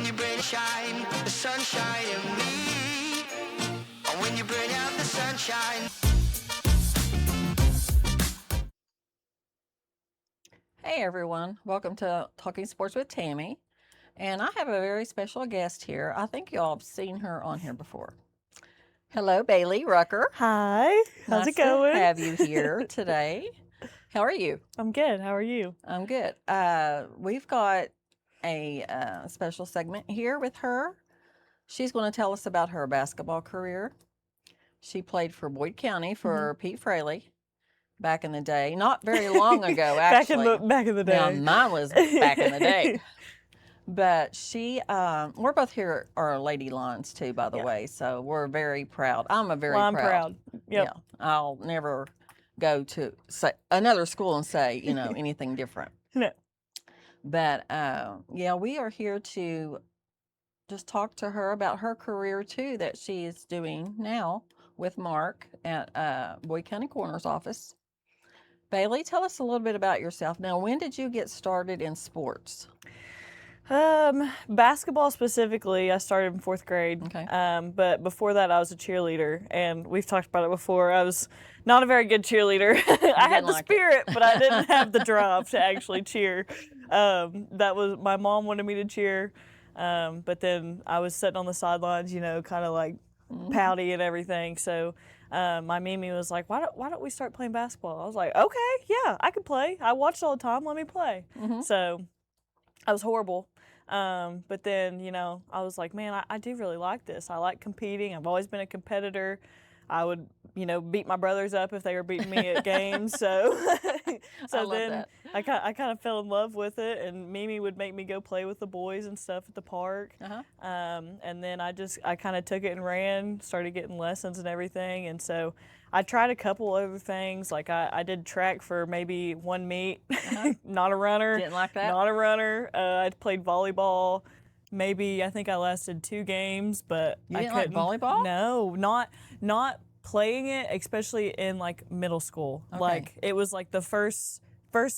you bring shine, the sunshine in me. And when you bring out the sunshine. Hey everyone, welcome to Talking Sports with Tammy. And I have a very special guest here. I think y'all have seen her on here before. Hello, Bailey Rucker. Hi, how's Nice it going? to have you here today. How are you? I'm good. How are you? I'm good. We've got a special segment here with her. She's going to tell us about her basketball career. She played for Boyd County for Pete Fraley back in the day. Not very long ago, actually. Back in the day. Now, mine was back in the day. But she, we're both here are Lady Lions too, by the way. So we're very proud. I'm I'm proud. Yep. Yeah, I'll never go to another school and say, anything different. No. But yeah, we are here to just talk to her about her career too that she is doing now with Mark at Boyd County Coroner's office. Bailey, tell us a little bit about yourself. Now, when did you get started in sports? Basketball specifically, I started in 4th grade. Okay. But before that, I was a cheerleader, and we've talked about it before. I was not a very good cheerleader. I had the spirit, but I didn't have the drive to actually cheer. My mom wanted me to cheer, but then I was sitting on the sidelines, kind of like pouty and everything. So my Mimi was like, why don't we start playing basketball? I was like, okay, yeah, I could play. I watched all the time. Let me play. So I was horrible. But then, I was like, man, I do really like this. I like competing. I've always been a competitor. I would, beat my brothers up if they were beating me at games. So, then I kind of fell in love with it, and Mimi would make me go play with the boys and stuff at the park. And then I kind of took it and ran, started getting lessons and everything. And so I tried a couple other things. Like I did track for maybe one meet, not a runner. Didn't like that? Not a runner. I played volleyball. Maybe I think I lasted 2 games, but You I didn't like couldn't. volleyball? No, not playing it, especially in like middle school. Okay. Like it was like the first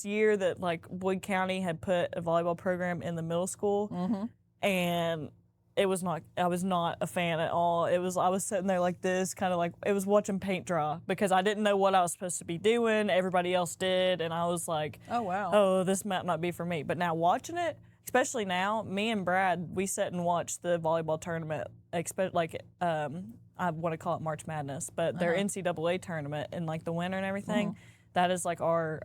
year that like Boyd County had put a volleyball program in the middle school, and I was not a fan at all. I was sitting there like this, kind of like it was watching paint dry, because I didn't know what I was supposed to be doing. Everybody else did, and I was like, oh wow, oh, this might not be for me. But now watching it, especially now, me and Brad, we sit and watch the volleyball tournament, I want to call it March Madness, but their NCAA tournament in like the winter and everything. That is like our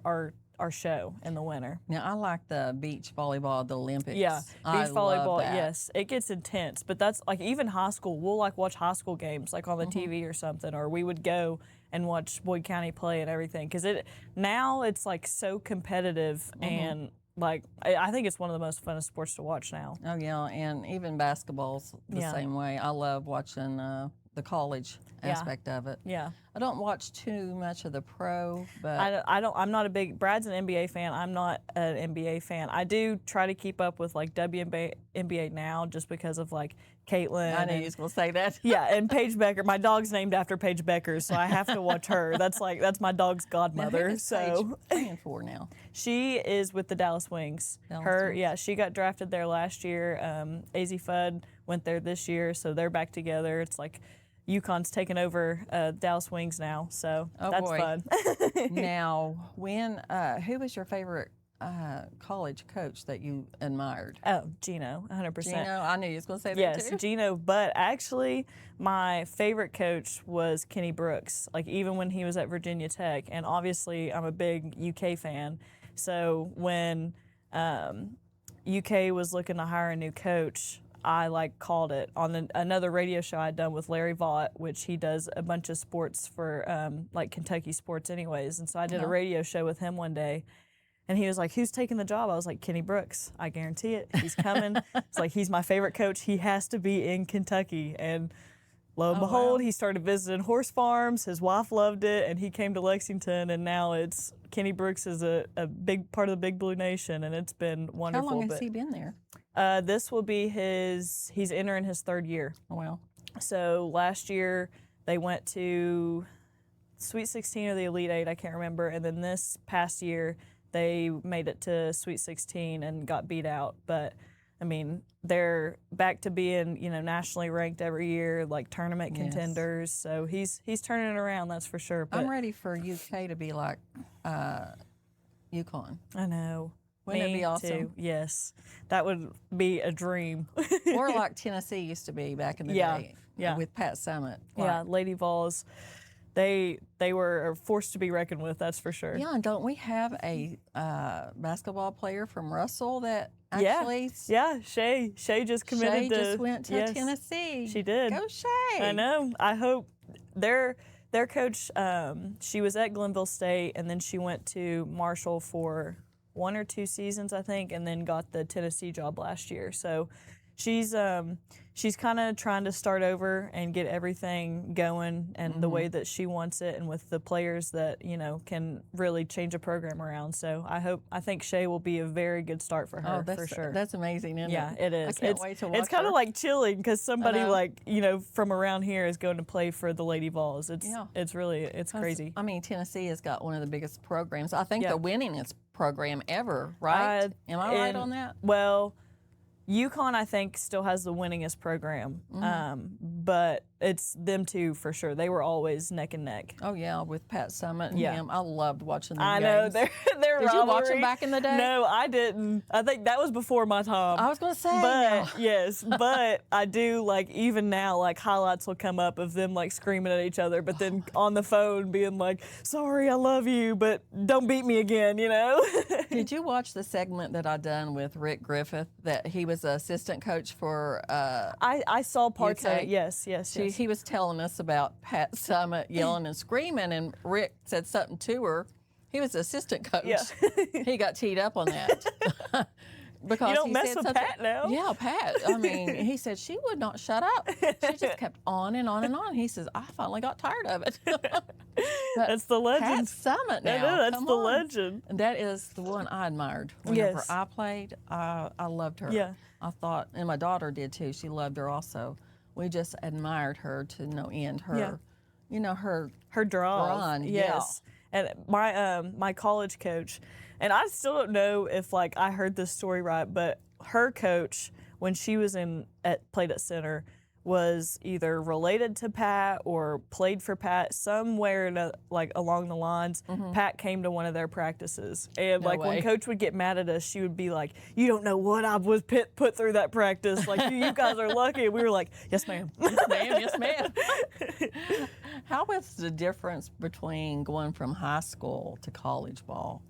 show in the winter. Now I like the beach volleyball, the Olympics. Yeah, beach volleyball. Love that. Yes, it gets intense, but that's like even high school. We'll like watch high school games like on the TV or something, or we would go and watch Boyd County play and everything, because now it's like so competitive and. Like, I think it's one of the most funnest sports to watch now. Oh yeah, and even basketball's the same way. I love watching the college aspect of it. Yeah. I don't watch too much of the pro, but I'm not a big. Brad's an NBA fan. I'm not an NBA fan. I do try to keep up with like WNBA now, just because of like Caitlin. I knew you was gonna say that. Yeah, and Paige Becker. My dog's named after Paige Becker, so I have to watch her. That's my dog's godmother. Now, who is Paige playing for now? She is with the Dallas Wings. She got drafted there last year. AZ Fudd went there this year, so they're back together. It's like UConn's taken over Dallas Wings now, so that's fun. Now, who was your favorite college coach that you admired? Oh, Gino, 100%. Gino, I knew you was going to say that too. Yes, Gino, but actually my favorite coach was Kenny Brooks, like even when he was at Virginia Tech, and obviously I'm a big UK fan, so when UK was looking to hire a new coach, I like called it on another radio show I'd done with Larry Vaught, which he does a bunch of sports for like Kentucky sports anyways. And so I did a radio show with him one day, and he was like, who's taking the job? I was like, Kenny Brooks. I guarantee it. He's coming. It's like, he's my favorite coach. He has to be in Kentucky. And lo and behold, he started visiting horse farms. His wife loved it, and he came to Lexington, and now it's Kenny Brooks is a big part of the Big Blue Nation, and it's been wonderful. How long has he been there? This will be he's entering his 3rd year. Oh, wow. So last year they went to Sweet 16 or the Elite 8, I can't remember, and then this past year they made it to Sweet 16 and got beat out. But I mean, they're back to being, nationally ranked every year, like tournament contenders. So he's turning it around, that's for sure. But I'm ready for UK to be like UConn. I know. Wouldn't it Me be awesome? too. Yes, that would be a dream. Or like Tennessee used to be back in the day. Yeah. With Pat Summitt. Yeah, Lady Vols, they were a force to be reckoned with, that's for sure. Yeah, and don't we have a basketball player from Russell that actually? Yeah, Shay just committed Shay to. just went to yes, Tennessee. She did. Go Shay. I know. I hope their coach. She was at Glenville State, and then she went to Marshall for 1 or 2 seasons, I think, and then got the Tennessee job last year. So she's kind of trying to start over and get everything going and the way that she wants it, and with the players that can really change a program around. So I think Shay will be a very good start for her, for sure. That's amazing, isn't Yeah, it? it is. I can't wait to watch It's kind her. of like chilling because somebody know. from around here is going to play for the Lady Vols. It's Because, crazy. I mean, Tennessee has got one of the biggest programs. I think Yeah. the winningest program ever, right? Am I right on that? Well, UConn, I think, still has the winningest program, but it's them two for sure. They were always neck and neck. Oh yeah, with Pat Summitt and Yeah. him. I loved watching them I know games. their Did you watch rivalry. them back in the day? No, I didn't. I think that was before my time. I was going to say. But no. yes, but I do, like, even now, like, highlights will come up of them like screaming at each other, but then on the phone being like, "Sorry, I love you, but don't beat me again," Did you watch the segment that I done with Rick Griffith? That he was an assistant coach for. I saw parts of UK? it. Yes. He was telling us about Pat Summitt yelling and screaming, and Rick said something to her. He was the assistant coach. Yeah. He got teed up on that. Because You don't he mess said with something- Pat now. Yeah, Pat. I mean, he said she would not shut up. She just kept on and on and on. He says, I finally got tired of it. That's the legend. Pat Summitt now. I know, that's Come the on. legend. And that is the one I admired. Whenever Yes. I played, I loved her. Yeah. I thought, and my daughter did too. She loved her also. We just admired her to no end. Her, Her drive. Run, yes. And my college coach, and I still don't know if like I heard this story right, but her coach when she was played at center was either related to Pat or played for Pat somewhere like along the lines. Pat came to one of their practices, and No like way. when Coach would get mad at us, she would be like, "You don't know what I was put through that practice. Like you guys are lucky." And we were like, "Yes, ma'am." Yes, ma'am. Yes, ma'am. How was the difference between going from high school to college ball?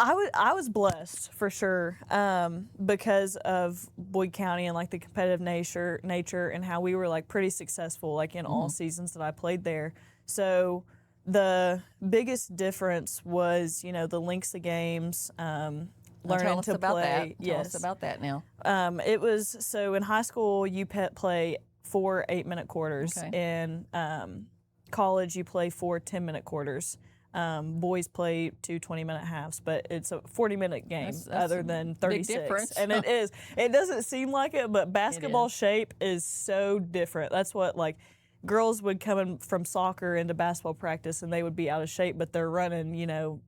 I was blessed for sure because of Boyd County and like the competitive nature and how we were like pretty successful like in all seasons that I played there. So the biggest difference was the lengths of games, learning Tell us to about play. that. Tell us about that now. It was so in high school you play 4 8-minute quarters. Okay. In college you play 4 10-minute quarters. Boys play 2 20-minute halves, but it's a 40-minute game That's other a than big 36. difference. And it is. It doesn't seem like it, but basketball shape is so different. That's what like girls would come in from soccer into basketball practice and they would be out of shape, but they're running,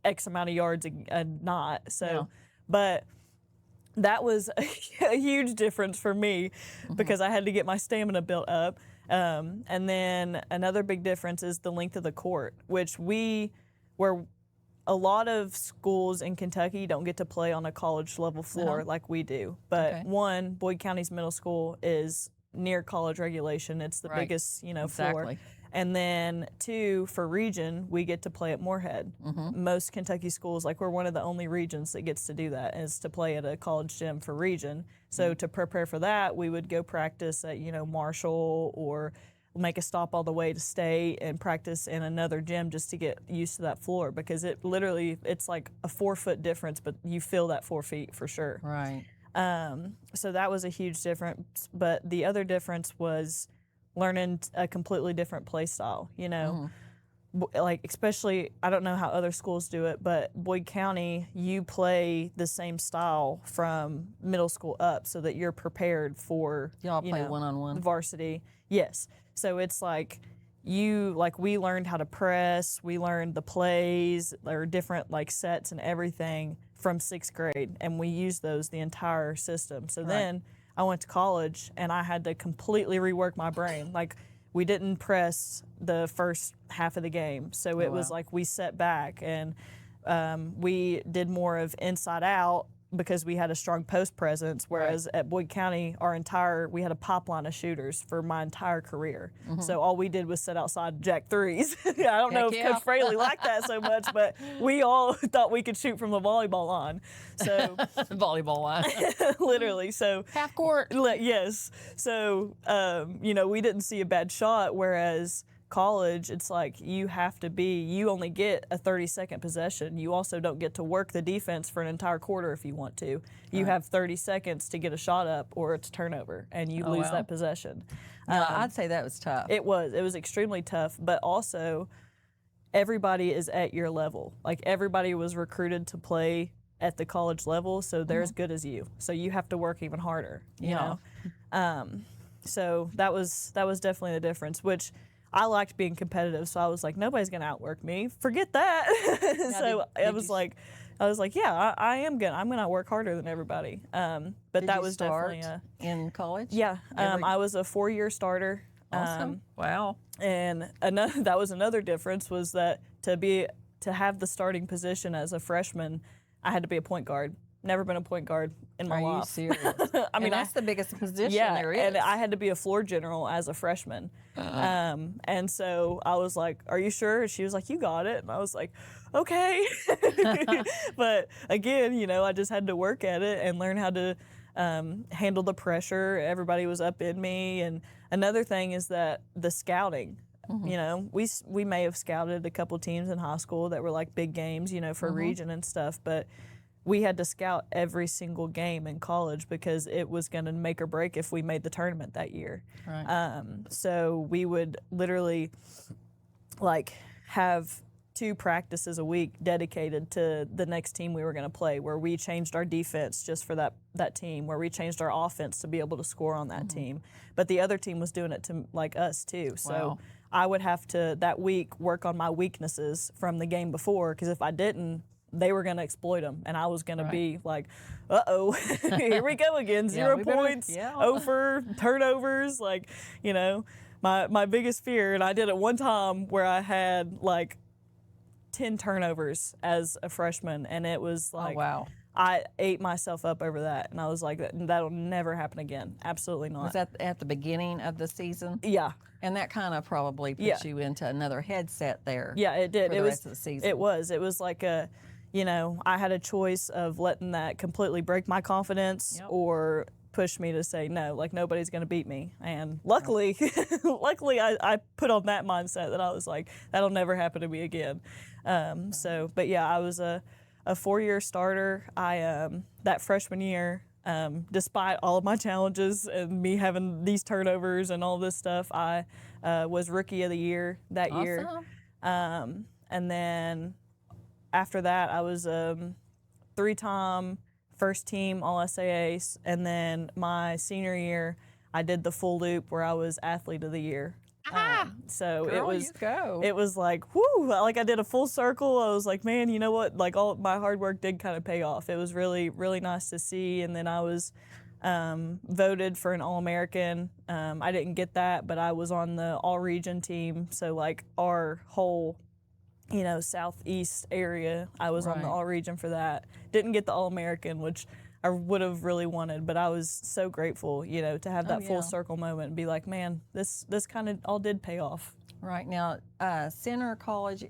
X amount of yards a knot. So, Yeah. but that was a huge difference for me because I had to get my stamina built up. And then another big difference is the length of the court, which where a lot of schools in Kentucky don't get to play on a college level floor like we do. But Okay. one, Boyd County's middle school is near college regulation. It's the Right. biggest, floor. Exactly. And then 2, for region, we get to play at Moorhead. Most Kentucky schools, like we're one of the only regions that gets to do that, is to play at a college gym for region. So to prepare for that, we would go practice at, Marshall or make a stop all the way to state and practice in another gym just to get used to that floor because it's like a 4-foot difference, but you feel that 4 feet for sure. Right. So that was a huge difference. But the other difference was learning a completely different play style, like especially, I don't know how other schools do it, but Boyd County, you play the same style from middle school up so that you're prepared for, Y'all play one-on-one? varsity. Yes. So it's like we learned how to press, we learned the plays, or different like sets and everything from 6th grade, and we used those the entire system. So then I went to college, and I had to completely rework my brain. Like, we didn't press the first half of the game, so it was like we set back, and we did more of inside out because we had a strong post presence, whereas at Boyd County, we had a pipeline of shooters for my entire career. So all we did was sit outside and jack threes. I don't know if Coach Fraley liked that so much, but we all thought we could shoot from the volleyball line. So volleyball line. literally, so Half court. yes. So, we didn't see a bad shot, whereas college, it's like you only get a 30-second possession. You also don't get to work the defense for an entire quarter if you want to. You have 30 seconds to get a shot up or it's turnover, and you lose that possession. I'd say that was tough. It was extremely tough, but also everybody is at your level. Like, everybody was recruited to play at the college level, so they're as good as you. So you have to work even harder, you know? So that was definitely the difference, which I liked being competitive, so I was like, nobody's gonna outwork me. Forget that. So I was like, yeah, I'm gonna work harder than everybody. But that was definitely in college. Yeah, I was a 4-year starter. Awesome. Wow. And that was another difference, was that to have the starting position as a freshman, I had to be a point guard. Never been a point guard in my life. Are you serious? I mean, that's the biggest position there is. And I had to be a floor general as a freshman. And so I was like, are you sure? She was like, you got it. And I was like, okay. But again, I just had to work at it and learn how to handle the pressure. Everybody was up in me. And another thing is that the scouting. We may have scouted a couple teams in high school that were like big games, for region and stuff, but we had to scout every single game in college because it was going to make or break if we made the tournament that year. Right. So we would literally have 2 practices a week dedicated to the next team we were going to play, where we changed our defense just for that team, where we changed our offense to be able to score on that team. But the other team was doing it to us too. So I would have to that week work on my weaknesses from the game before, because if I didn't, they were going to exploit them, and I was going to be like, uh-oh, here we go again, 0 points, 0 for turnovers, my biggest fear. And I did it one time where I had 10 turnovers as a freshman, and it was I ate myself up over that, and I was like, that'll never happen again. Absolutely not. Was that at the beginning of the season? Yeah. And that kind of probably put you into another headset there. Yeah, it did. For the rest of the season. It was like I had a choice of letting that completely break my confidence or push me to say, no, nobody's going to beat me. And luckily, I put on that mindset that I was like, that'll never happen to me again. But yeah, I was a 4-year starter. That freshman year, despite all of my challenges and me having these turnovers and all this stuff, I was Rookie of the Year that year. And then after that, I was 3-time first team All-SAA, and then my senior year, I did the full loop where I was Athlete of the Year. So Girl, it was like, whoo, I did a full circle. I was like, man, you know what? All my hard work did kind of pay off. It was really, really nice to see. And then I was voted for an All-American. I didn't get that, but I was on the All-Region team. So our whole Southeast area, I was on the All-Region for that. Didn't get the All-American, which I would have really wanted, but I was so grateful, to have that full circle moment and be like, man, this kind of all did pay off. Right. Now, Center College,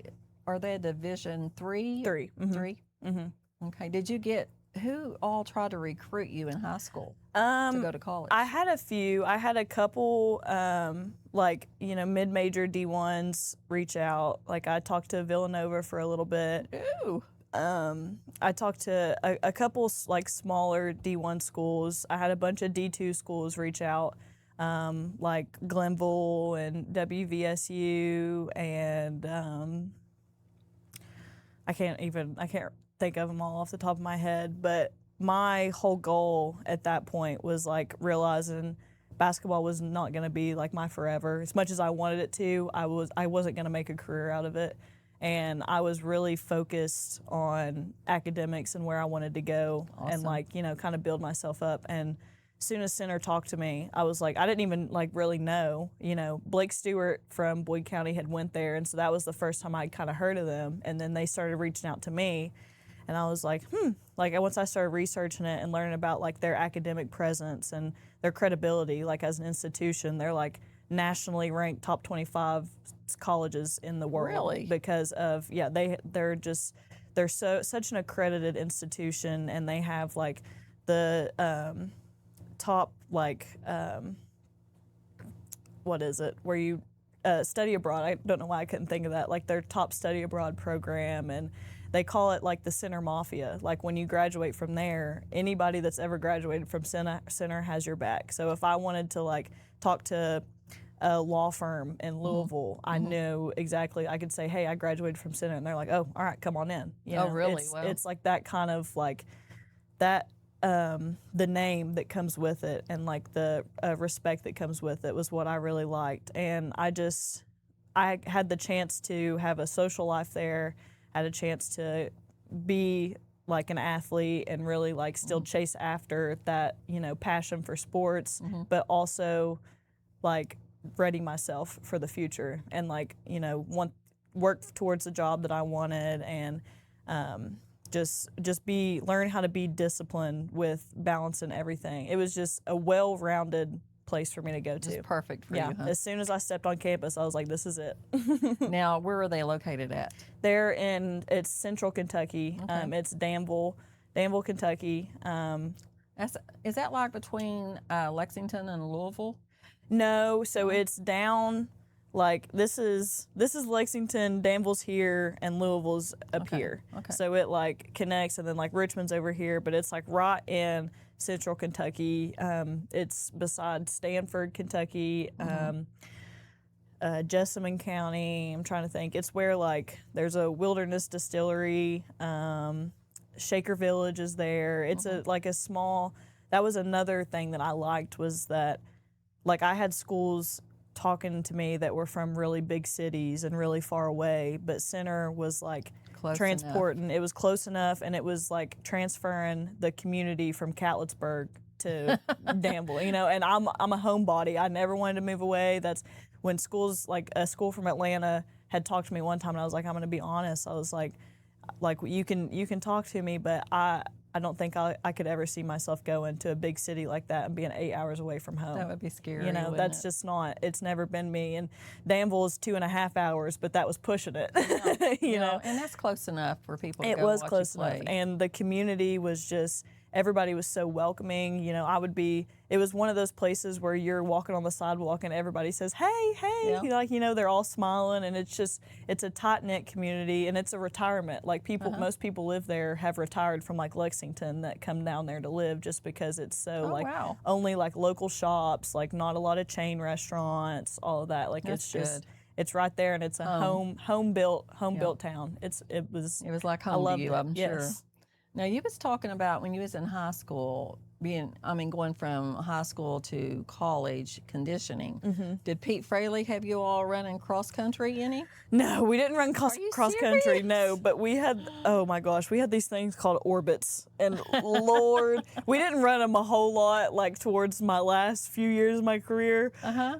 are they Division 3? 3. Mm-hmm. 3? Mm-hmm. Okay. Who all tried to recruit you in high school to go to college? I had a few. I had a couple, mid-major D1s reach out. I talked to Villanova for a little bit. Ooh. I talked to a couple smaller D1 schools. I had a bunch of D2 schools reach out, like Glenville and WVSU, and I can't think of them all off the top of my head. But my whole goal at that point was realizing basketball was not going to be my forever. As much as I wanted it to, I wasn't going to make a career out of it. and I was really focused on academics and where I wanted to go and like, you know, kind of build myself up. And as soon as center talked to me, I was like, I didn't even like really know, you know, Blake Stewart from Boyd County had went there. And so that was the first time I'd kind of heard of them. And then they started reaching out to me. And I was like, like once I started researching it and learning about like their academic presence and their credibility, like as an institution, they're like nationally ranked top 25 colleges in the world. Really? Because of, they're such an accredited institution, and they have like the top like what is it where you study abroad. I don't know why I couldn't think of that. Like their top study abroad program, and they call it like the Center Mafia. Like when you graduate from there, anybody that's ever graduated from Center has your back. So if I wanted to like talk to a law firm in Louisville, I knew exactly. I could say, "Hey, I graduated from Center," and they're like, "Oh, all right, come on in." You know, really? It's like that kind of like that. The name that comes with it and like the respect that comes with it was what I really liked. And I had the chance to have a social life there, had a chance to be like an athlete and really like still chase after that, you know, passion for sports, but also like ready myself for the future and like, you know, work towards the job that I wanted, and just learn how to be disciplined with balance and everything. It was just a well-rounded place for me to go to. Just perfect for you, huh? As soon as I stepped on campus, I was like, this is it. Now, where are they located at? It's Central Kentucky. Okay. It's Danville, Kentucky. Is that like between Lexington and Louisville? No, so it's down. Like this is Lexington, Danville's here, and Louisville's up here. Okay. So it like connects, and then like Richmond's over here, but it's like right in Central Kentucky. It's beside Stanford, Kentucky, Jessamine County. I'm trying to think. It's where like there's a wilderness distillery. Shaker Village is there. It's a small. That was another thing that I liked, was that like I had schools talking to me that were from really big cities and really far away, but Center was like Close transporting enough. It was close enough, and it was like transferring the community from Catlettsburg to Danville, you know. And I'm a homebody. I never wanted to move away. That's when schools, like a school from Atlanta had talked to me one time, and I was like, I'm going to be honest. I was like you can talk to me, but I don't think I could ever see myself going to a big city like that and being 8 hours away from home. That would be scary. You know, that's just not. It's never been me. And Danville is 2.5 hours, but that was pushing it. you know, and that's close enough for people to it go was watch close you play. enough, and the community was just. Everybody was so welcoming. You know, it was one of those places where you're walking on the sidewalk and everybody says, hey, Yeah. like, you know, they're all smiling, and it's a tight-knit community, and it's a retirement. Like most people live there have retired from like Lexington that come down there to live, just because it's so wow. only like local shops, like not a lot of chain restaurants, all of that. Like That's it's just, good. it's right there, and it's a home built town. It was like I home to loved you, it. I'm sure. Yes. Now, you was talking about when you was in high school, going from high school to college conditioning. Did Pete Fraley have you all running cross country any? No, we didn't run cross country. serious? No, but we had. Oh my gosh, we had these things called orbits, and Lord, we didn't run them a whole lot. Like towards my last few years of my career,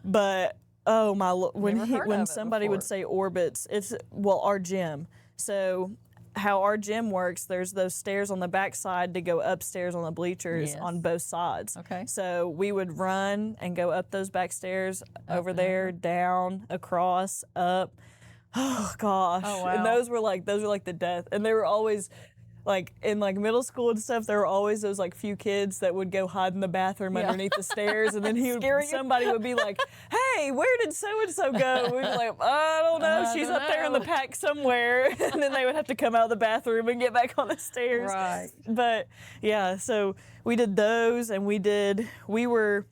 but oh my, when somebody would say orbits, it's our gym. So. How our gym works, there's those stairs on the back side to go upstairs on the bleachers on both sides. Okay. So we would run and go up those back stairs, over there, down, across, up. Oh gosh. Oh, wow. And those were like the death. And they were always like in like middle school and stuff, there were always those like few kids that would go hide in the bathroom underneath the stairs, and then somebody would be like, "Hey, where did so and so go?" We'd be like, "I don't know. She's up there in the pack somewhere." And then they would have to come out of the bathroom and get back on the stairs. Right. But yeah, so we did those, and we were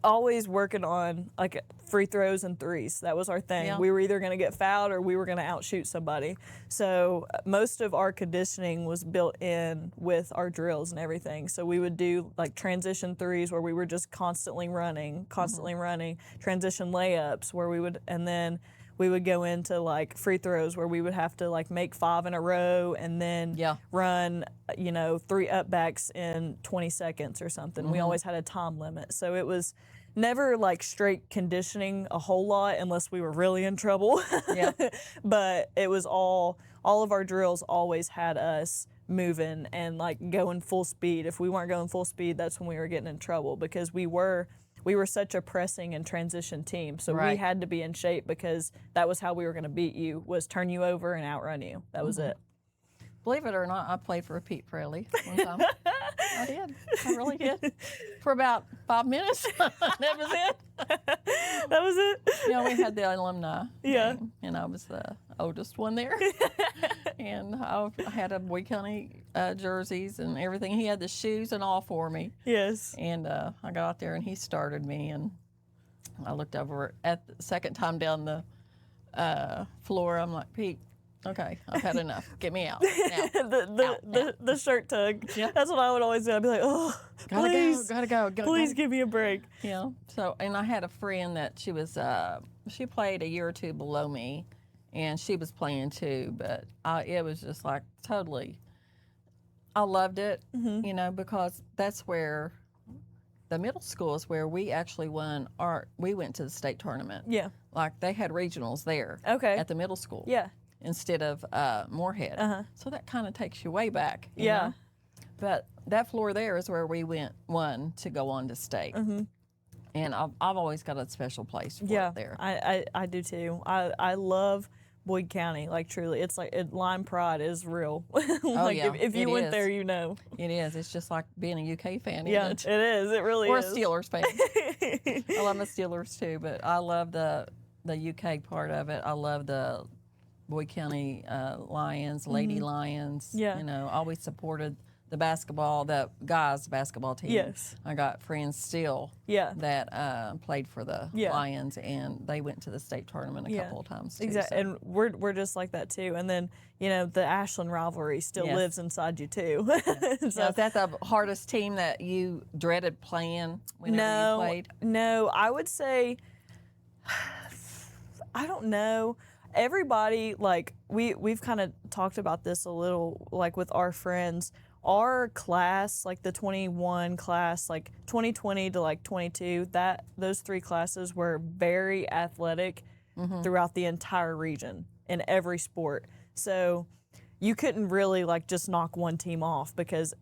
always working on like free throws and threes. That was our thing. Yeah. We were either going to get fouled or we were going to outshoot somebody. So most of our conditioning was built in with our drills and everything. So we would do like transition threes where we were just constantly running, transition layups where and then we would go into like free throws where we would have to like make 5 in a row and then run, 3 upbacks in 20 seconds or something. We always had a time limit. So it was never like straight conditioning a whole lot unless we were really in trouble. But it was all of our drills always had us moving and like going full speed. If we weren't going full speed, that's when we were getting in trouble, because we were such a pressing and transition team. So we had to be in shape, because that was how we were going to beat you, was turn you over and outrun you. That was it. Believe it or not, I played for Pete Fraley one time. I did. I really did. For about 5 minutes. That was it. That was it? We had the alumni game, and I was the oldest one there. And I had a Boyd County jerseys and everything. He had the shoes and all for me. Yes. And I got out there, and he started me, and I looked over at the second time down the floor. I'm like, Pete, okay, I've had enough. Get me out. Now. The shirt tug. Yeah. That's what I would always do. I'd be like, oh, please, gotta go. Please give me a break. So, and I had a friend that she played a year or two below me, and she was playing too, but it was just like totally, I loved it, because that's where the middle school is where we actually we went to the state tournament. Yeah. Like they had regionals there. Okay. At the middle school. Yeah. Instead of Moorhead. So that kind of takes you way back. You Yeah. know? But that floor there is where we won to go on to state. And I've always got a special place for it there. I do too. I love Boyd County, like truly. It's like Lime pride is real. If you went there, you know. It is. It's just like being a UK fan. Yeah, isn't it is. It really is. Or a Steelers fan. I love my Steelers too, but I love the UK part of it. I love the Boyd County Lions, Lady Lions. Yeah. Always supported the guys basketball team. Yes. I got friends still that played for the Lions, and they went to the state tournament a couple of times too. Exactly. So. And we're just like that too. And then, the Ashland rivalry still lives inside you too. So is that the hardest team that you dreaded playing whenever you played? No, I would say, I don't know. Everybody, like, we've kind of talked about this a little, like with our friends. Our class, like the 21 class, like 2020 to like 22, those 3 classes were very athletic throughout the entire region in every sport. So you couldn't really like just knock one team off, because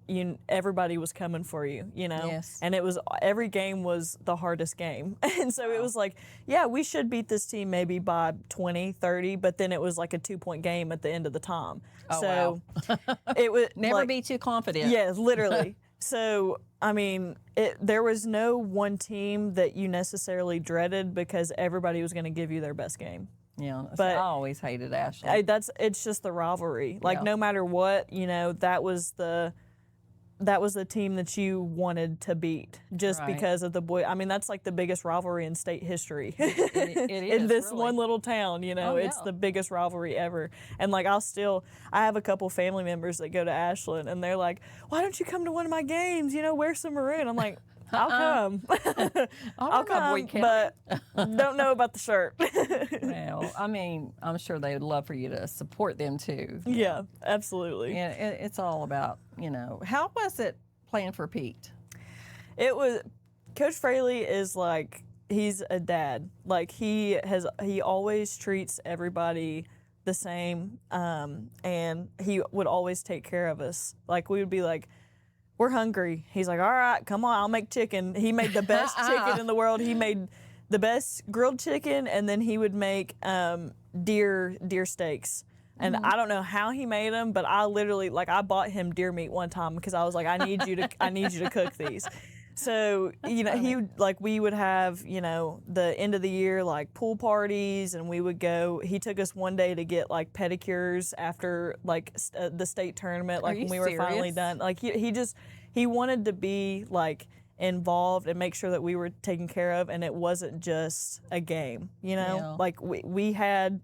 everybody was coming for you, Yes. And every game was the hardest game. And so it was like, yeah, we should beat this team maybe by 20, 30, but then it was like a 2-point game at the end of the time. Oh, so wow. it was Never be too confident. Yeah, literally. So, I mean, there was no one team that you necessarily dreaded, because everybody was going to give you their best game. Yeah, but I always hated Ashland. It's just the rivalry. Like no matter what, that was the team that you wanted to beat, just because of the boy. I mean, that's like the biggest rivalry in state history. It is in this really. one little town, it's the biggest rivalry ever. And like I have a couple family members that go to Ashland, and they're like, "Why don't you come to one of my games? Wear some maroon." I'm like, I'll come. I'll come, but don't know about the shirt. Well, I mean, I'm sure they would love for you to support them too. Yeah, absolutely. And it's all about, how was it playing for Pete? It was, Coach Fraley is like, he's a dad. Like he always treats everybody the same, and he would always take care of us. Like we would be like, we're hungry. He's like, all right, come on, I'll make chicken. He made the best chicken in the world. He made the best grilled chicken, and then he would make deer steaks. And I don't know how he made them, but I literally, like, I bought him deer meat one time because I was like, I need you to cook these. So, we would have, the end of the year, like, pool parties, and we would go. He took us one day to get, like, pedicures after, like, the state tournament, like, when we were finally done. Like, he wanted to be, like, involved and make sure that we were taken care of, and it wasn't just a game, Yeah. Like, we had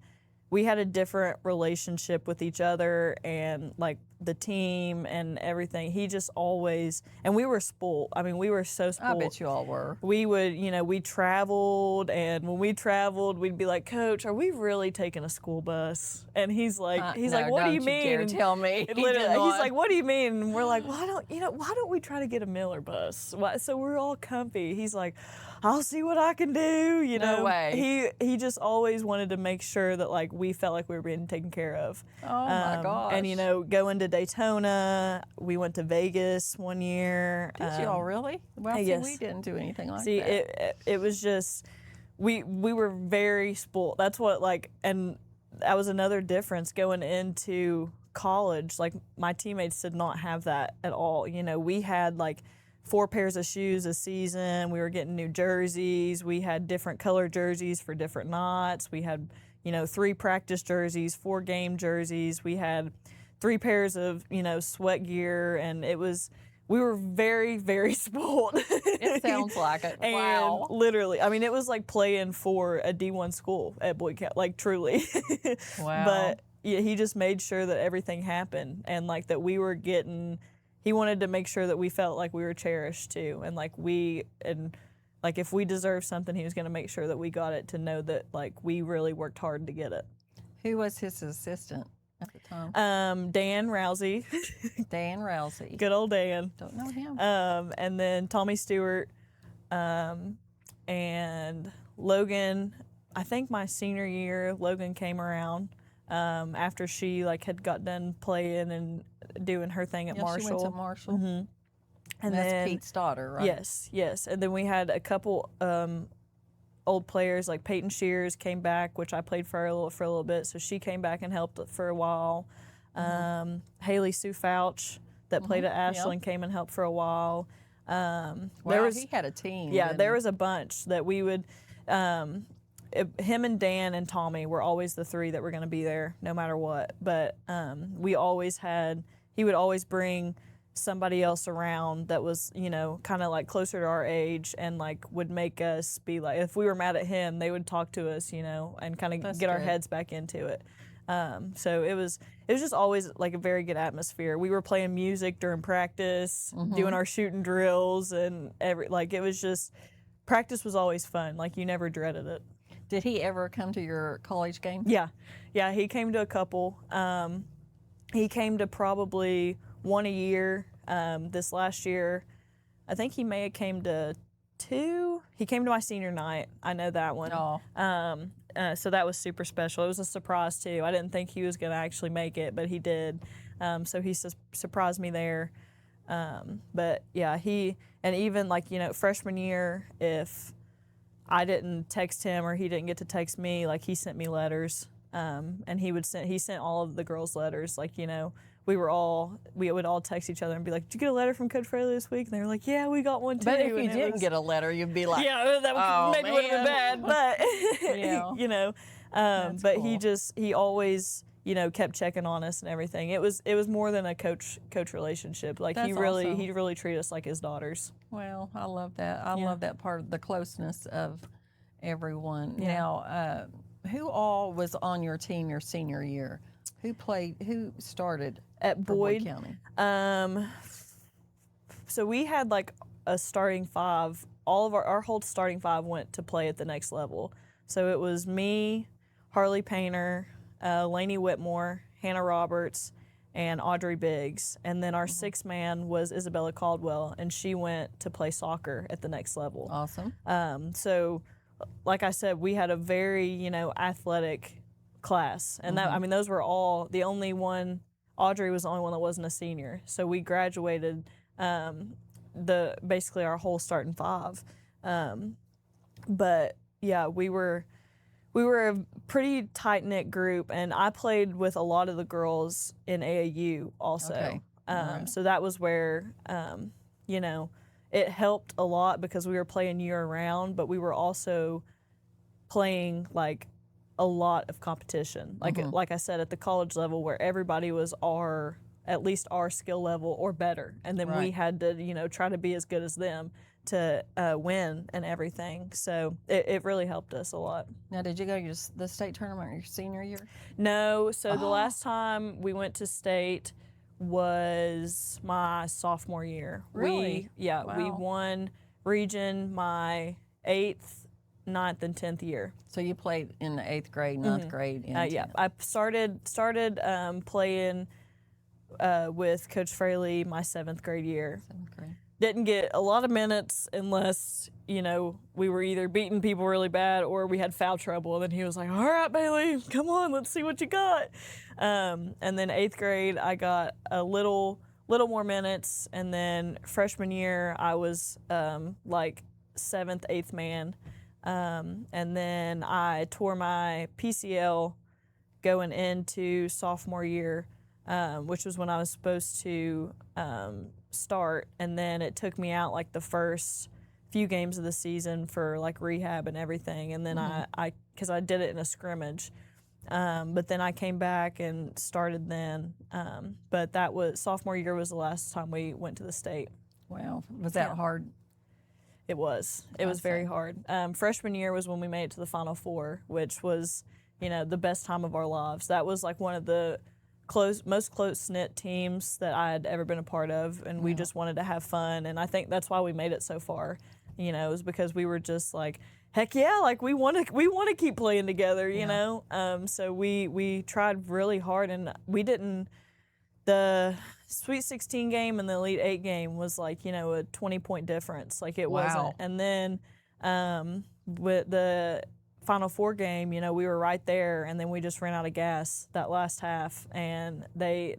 a different relationship with each other, and, like, the team and everything. He just always, and we were spoiled. I mean, we were so I spoiled. bet you all were. We would, we traveled, and when we traveled, we'd be like, Coach, are we really taking a school bus? And he's like, no, what do you don't mean? Dare tell me. He Literally, did he's not. like, what do you mean? And we're like, why don't we try to get a Miller bus? So we're all comfy. He's like, I'll see what I can do. No way. He just always wanted to make sure that like we felt like we were being taken care of. Oh my gosh. And going to Daytona, we went to Vegas one year. Did you all really? Well, see, yes. we didn't do anything like See, that. it was just we were very spoiled. That's what and that was another difference going into college. Like my teammates did not have that at all. We had like 4 pairs of shoes a season. We were getting new jerseys. We had different color jerseys for different knots. We had 3 practice jerseys, 4 game jerseys. We had 3 pairs of sweat gear, and we were very, very spoiled. It sounds like it. Wow. And literally, I mean, it was like playing for a D1 school at Boyd County, like truly. Wow. But yeah, he just made sure that everything happened, and like that we were getting. He wanted to make sure that we felt like we were cherished too, and like if we deserved something, he was going to make sure that we got it, to know that like we really worked hard to get it. Who was his assistant at the time? Dan Rousey. Dan Rousey. Good old Dan. Don't know him. And then Tommy Stewart, and Logan. I think my senior year, Logan came around after she like had got done playing and doing her thing at Marshall. She went to Marshall. Mm-hmm. And that's then Pete's daughter, right? Yes. And then we had a couple old players, like Peyton Shears came back, which I played for a little bit, so she came back and helped for a while. Haley Sue Fouch, that played at Ashland, came and helped for a while. He had a team. Yeah, there was a bunch that we would. Him and Dan and Tommy were always the 3 that were going to be there, no matter what. But we always had. He would always bring somebody else around that was, kind of like closer to our age, and like would make us be like, if we were mad at him, they would talk to us, and kind of get our heads back into it. So it was just always like a very good atmosphere. We were playing music during practice, doing our shooting drills, and it was just, practice was always fun. Like you never dreaded it. Did he ever come to your college game? Yeah, he came to a couple. He came to probably 1 a year. This last year, I think he may have came to 2. He came to my senior night. I know that one. Oh. So that was super special. It was a surprise too. I didn't think he was going to actually make it, but he did. So he surprised me there. But yeah, and even like, freshman year, if I didn't text him or he didn't get to text me, like he sent me letters. And he sent all of the girls letters. Like, we would all text each other and be like, did you get a letter from Coach Fraley this week? And they were like, yeah, we got one too. But if you didn't get a letter, you'd be like, yeah, that maybe would have been bad, but That's but cool. he always, kept checking on us and everything. It was more than a coach relationship. Like That's he awesome. really treated us like his daughters. Well, I love that. I love that part of the closeness of everyone. Yeah. Now, who all was on your team your senior year? Who started At for Boyd County? So we had like a starting 5. All of our whole starting 5 went to play at the next level. So it was me, Harley Painter, Lainey Whitmore, Hannah Roberts, and Audrey Biggs. And then our 6th man was Isabella Caldwell, and she went to play soccer at the next level. Awesome. So, like I said, we had a very, athletic class. And that, I mean, those were all, the only one, Audrey was the only one that wasn't a senior. So we graduated basically our whole starting 5. But yeah, we were a pretty tight-knit group, and I played with a lot of the girls in AAU also. Okay. Right. So that was where, it helped a lot because we were playing year-round, but we were also playing, like, a lot of competition. Like I said, at the college level where everybody was at least our skill level or better. And then we had to, try to be as good as them to win and everything. So it really helped us a lot. Now, did you go to the state tournament your senior year? No, so the last time we went to state was my sophomore year. Really? We Wow. won region my 8th, 9th, and 10th year. So you played in the 8th grade, 9th grade, and Yeah, 10th. I started playing with Coach Fraley my 7th grade year. 7th grade. Didn't get a lot of minutes unless, we were either beating people really bad or we had foul trouble. And then he was like, all right, Bailey, come on, let's see what you got. And then 8th grade, I got a little more minutes. And then freshman year, I was like 7th, 8th man. And then I tore my PCL going into sophomore year, which was when I was supposed to start, and then it took me out like the first few games of the season for like rehab and everything, and then because I did it in a scrimmage, but then I came back and started then, but that was sophomore year was the last time we went to the state. Wow. Was that hard? It was very hard. Freshman year was when we made it to the Final Four, which was the best time of our lives. That was like one of the most close-knit teams that I had ever been a part of, and we just wanted to have fun, and I think that's why we made it so far. It was because we were just like, heck yeah, like we want to keep playing together, you know. So we tried really hard, and we didn't. The Sweet 16 game and the Elite 8 game was like a 20-point difference, like it wasn't. And then with the Final Four game, we were right there, and then we just ran out of gas that last half, and they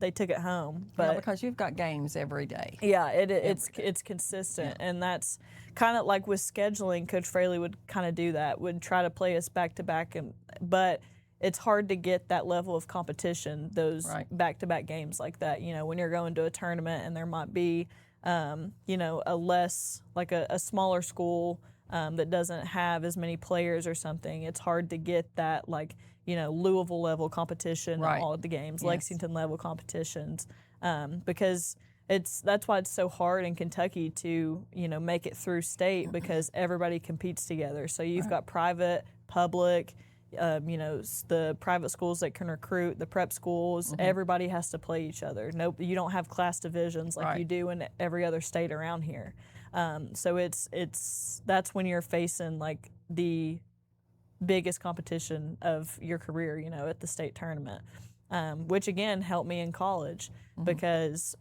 took it home. But because you've got games every day. Yeah, it's consistent, and that's kind of like with scheduling. Coach Fraley would kind of do that, would try to play us back to back, but it's hard to get that level of competition, those back-to-back games like that. When you're going to a tournament and there might be, a less, like a smaller school that doesn't have as many players or something, it's hard to get that, like, Louisville level competition in all of the games, Lexington level competitions, because that's why it's so hard in Kentucky to, make it through state, because everybody competes together. So you've got private, public, the private schools that can recruit, the prep schools, everybody has to play each other. Nope, you don't have class divisions like you do in every other state around here. So that's when you're facing like the biggest competition of your career, at the state tournament, which again helped me in college because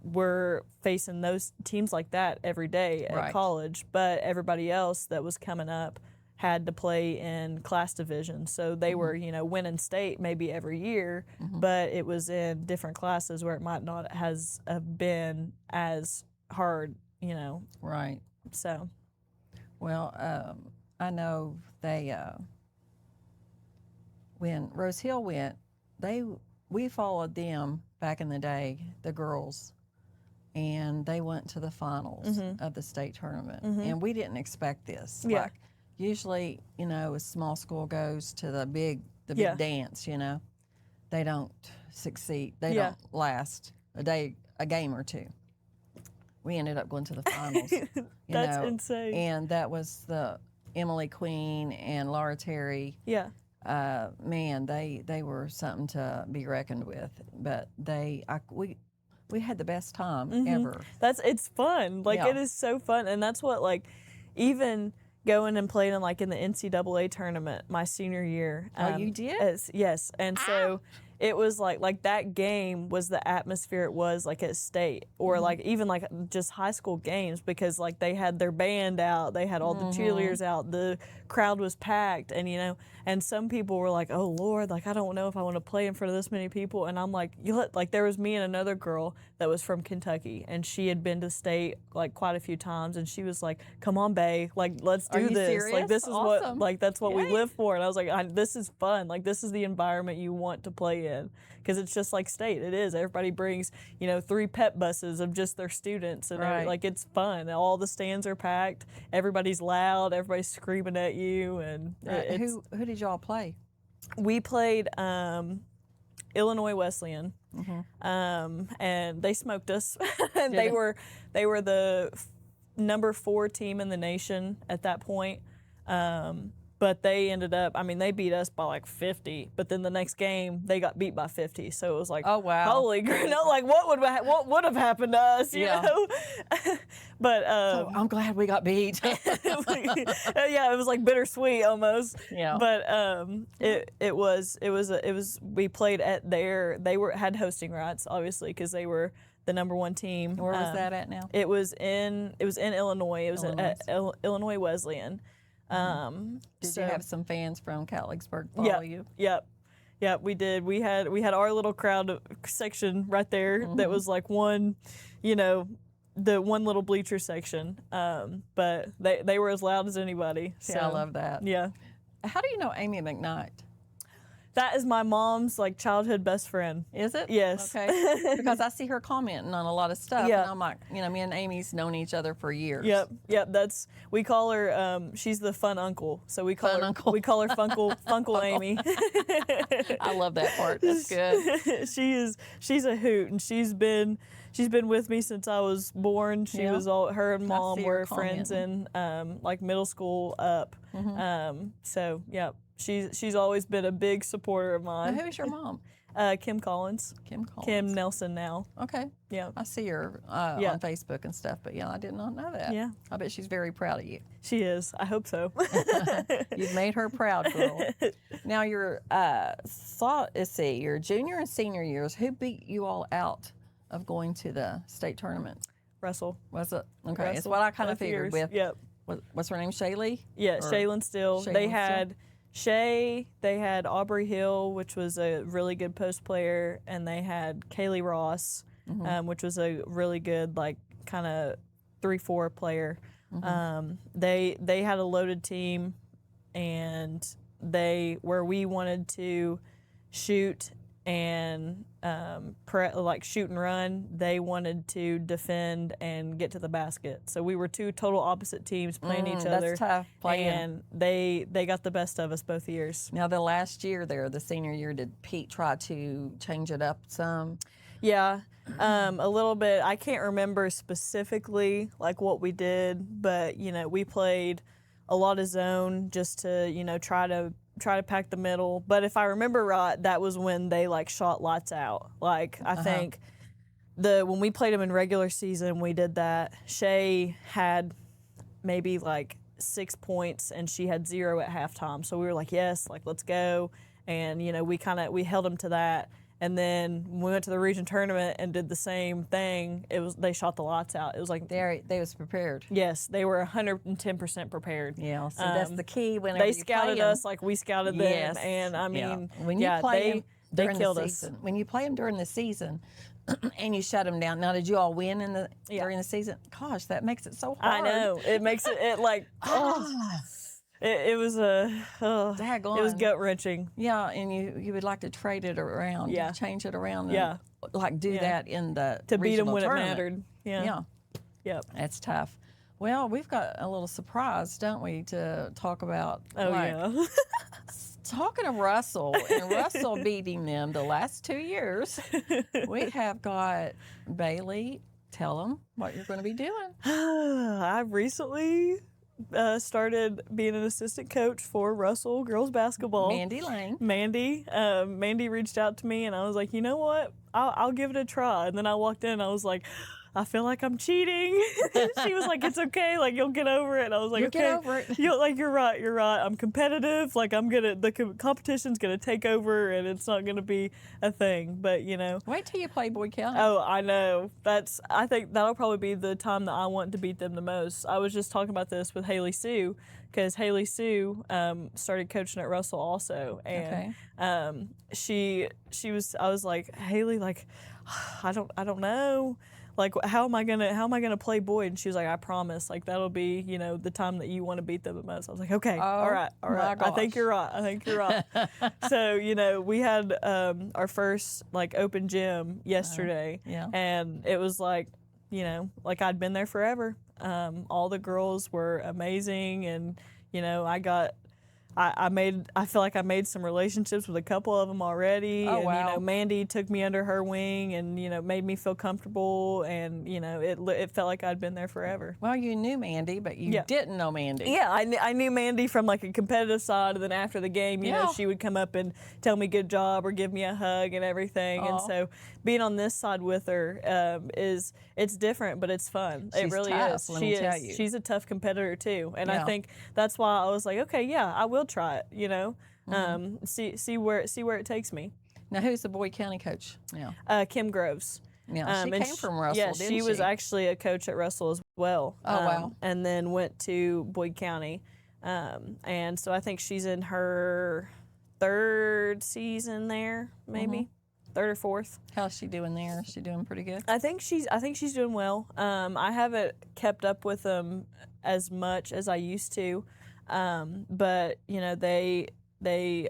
we're facing those teams like that every day at college, but everybody else that was coming up had to play in class division. So they were, winning state maybe every year, but it was in different classes where it might not have been as hard, Right. So. Well, I know they, when Rose Hill went, we followed them back in the day, the girls, and they went to the finals of the state tournament. And we didn't expect this. Yeah. Like, usually, a small school goes to the big dance, They don't succeed. They don't last a game or two. We ended up going to the finals. That's insane. And that was the Emily Queen and Laura Terry. Yeah. Man, they were something to be reckoned with. But we had the best time ever. It's fun. Like it is so fun, and that's what like even going and playing in like in the NCAA tournament my senior year. Oh, you did? Yes, and so it was like that game was the atmosphere it was like at state or like even like just high school games, because like they had their band out, they had all the cheerleaders out, the crowd was packed, and and some people were like, oh Lord, like I don't know if I want to play in front of this many people, and I'm like, like there was me and another girl that was from Kentucky, and she had been to state like quite a few times, and she was like, come on bae, like let's do this. Serious? Like this is awesome. what like that's what we live for. And I was like, this is fun, like this is the environment you want to play in, because it's just like state. It is, everybody brings 3 pep buses of just their students, and like it's fun. All the stands are packed, everybody's loud, everybody's screaming at you, and who did y'all play? We played Illinois Wesleyan, and they smoked us. And they were the number 4 team in the nation at that point. But but they ended up, I mean, they beat us by like 50, but then the next game they got beat by 50. So it was like, Oh, wow. holy, like what would have happened to us, you know? But So I'm glad we got beat. yeah, it was like bittersweet almost. Yeah. But we played at they had hosting rights, obviously, because they were the #1 team. Where was that at now? It was in Illinois. It was at Illinois Wesleyan. Did you have some fans from Catlettsburg follow Yeah, you? Yep, we did. We had our little crowd section right there that was like one, you know, the one little bleacher section. But they were as loud as anybody. So, Yeah, I love that. Yeah. How do you know Amy McKnight? That is my mom's like childhood best friend. Is it? Yes. Okay. Because I see her commenting on a lot of stuff, Yeah. and I'm like, you know, me and Amy's known each other for years. Yep. We call her. She's the fun uncle. So we call Fun her. uncle. We call her Funkle Amy. I love that part. That's good. She's a hoot, and she's been with me since I was born. She was her and mom see her were friends in like middle school up. So yeah, she's always been a big supporter of Now, mine. who's your mom? Kim Collins. Kim Collins. Kim Nelson now. Okay. Yeah. I see her Yeah. on Facebook and stuff, but yeah, I did not know that. Yeah. I bet she's very proud of you. She is. I hope so. You've made her proud, girl. Now, your your junior and senior years, who beat you all out of going to the state tournament? Russell. Was it? Okay, it's Russell, what I kind of both figured years. with. Yep. What's her name? Shaylee? Yeah, Or Shaylin Still. Shaylin They Still? had Shay, they had Aubrey Hill, which was a really good post player, and they had Kaylee Ross, which was a really good, like, kind of 3-4 player. They had a loaded team, and where we wanted to shoot and shoot and run, they wanted to defend and get to the basket. So we were two total opposite teams playing each other. That's tough playing. And they got the best of us both years. Now, the last year there, the senior year, did Pete try to change it up some? Yeah, a little bit. I can't remember specifically like what we did, but you know, we played a lot of zone just to, you know, try to pack the middle. But if I remember right, that was when they like shot lights out. Like I think when we played them in regular season, we did that. Shay had maybe like 6 points and she had 0 at halftime. So we were like, yes, like let's go. And you know, we held them to that. And then when we went to the region tournament and did the same thing, they shot the lights out. It was like They was prepared. yes, they were 110% prepared. Yeah, so that's the key. Whenever They you scouted play 'em. us like we scouted them, Yes. and I mean, When you play 'em they during killed the us. season, when you play them during the season, and you shut them down. Now, did you all win during the season? Gosh, that makes it so I hard. know it makes it like it was it was gut wrenching. Yeah, and you would like to trade it around, Yeah. change it around, Yeah. and, like do that in the To beat them regional when tournament. it mattered. Yeah, Yep. that's tough. Well, we've got a little surprise, don't we, to talk about? Oh like, yeah. Talking of Russell and Russell beating them the last 2 years, we have got Bailey. Tell them what you're going to be doing. I recently started being an assistant coach for Russell girls basketball. Mandy Lane. Mandy reached out to me, and I was like, you know what? I'll give it a try. And then I walked in, and I was like, I feel like I'm cheating. She was like, it's okay, like you'll get over it. And I was like, You'll okay, get over it. You're right. I'm competitive. Like the competition's gonna take over, and it's not gonna be a thing. But you know, Wait till you play Boyd County. oh, I know. I think that'll probably be the time that I want to beat them the most. I was just talking about this with Haley Sue, because Haley Sue started coaching at Russell also, and she was. I was like, Haley, like, I don't know. Like, how am I gonna play Boyd? And she was like, I promise. Like, that'll be, you know, the time that you want to beat them the most. I was like, okay, all right. my I think you're right. So, you know, we had our first like open gym yesterday, yeah. and it was like, you know, like I'd been there forever. All the girls were amazing, and you know, I got I feel like I made some relationships with a couple of them already. Oh, and, wow. Mandy took me under her wing and, made me feel comfortable. And, it felt like I'd been there forever. Well, you knew Mandy, but you Yeah. didn't know Mandy. Yeah, I knew Mandy from like a competitive side, and then after the game, Yeah. she would come up and tell me good job or give me a hug and everything. And Aw. so being on this side with her it's different, but it's fun. It She's really tough, is. let She me is. tell you. She's a tough competitor too, and I Yeah. think that's why I was like, okay, yeah, I will try it. Mm-hmm. See where it takes me. Now, who's the Boyd County coach now? Kim Groves. Yeah, she and came from Russell, Yeah, didn't she was she? actually a coach at Russell as well. Oh, wow. And then went to Boyd County. And so I think she's in her 3rd season there, maybe 3rd or 4th. How's she doing there? Is she doing pretty good? I think she's doing well. I haven't kept up with them as much as I used to, but they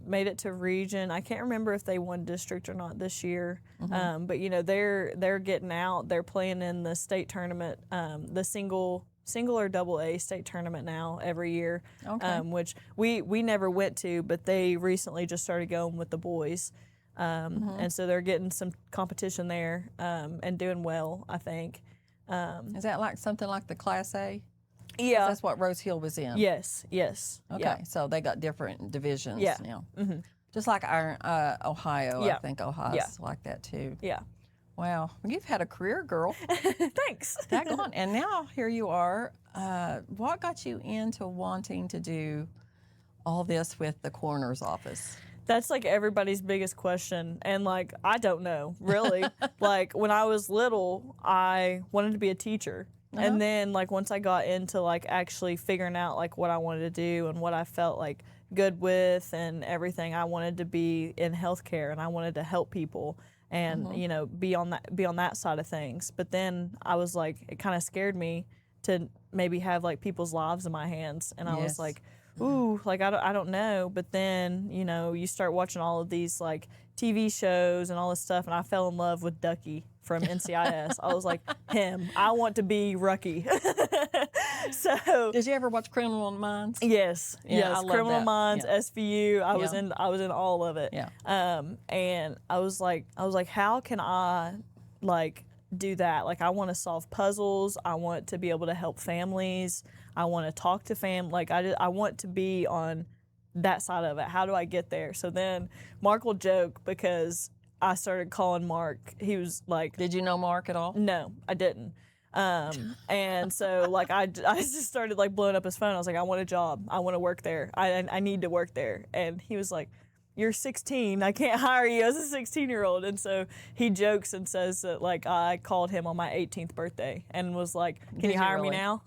made it to region. I can't remember if they won district or not this year, but they're getting out. They're playing in the state tournament, the single or double A state tournament now every year, Okay. which we never went to, but they recently just started going with the boys. And so they're getting some competition there and doing well, I think. Is that like something like the Class A? Yeah. That's what Rose Hill was in. Yes. Okay, Yeah. so they got different divisions Yeah. now. Mhm. Just like our Ohio, I Yeah. think Ohio's Yeah. like that too. Yeah. Wow, you've had a career, girl. Thanks. Daggone. And now here you are. What got you into wanting to do all this with the coroner's office? That's like everybody's biggest question. And like, I don't know, really. Like, when I was little, I wanted to be a teacher. And then like once I got into like actually figuring out like what I wanted to do and what I felt like good with and everything, I wanted to be in healthcare and I wanted to help people and be on that side of things. But then I was like, it kind of scared me to maybe have like people's lives in my hands, and I was Yes. like, ooh, like I don't know. But then you start watching all of these like TV shows and all this stuff, and I fell in love with Ducky from NCIS. I was like, him. I want to be Rucky. So Did you ever watch Criminal Minds? yes, Yeah, yes, I love Criminal that. Minds, Yeah. SVU. I was Yeah. in all of it. Yeah. And I was like, how can I like do that? Like, I want to solve puzzles. I want to be able to help families. I want to talk to like I want to be on that side of it. How do I get there? So then Mark will joke because I started calling Mark. He was like, Did you know Mark at all? no, I didn't. And so like I just started like blowing up his phone. I was like, I want a job. I want to work there. I need to work there. And he was like, you're 16. I can't hire you as a 16-year-old. And so he jokes and says that like I called him on my 18th birthday and was like, can Did you you hire me really? now?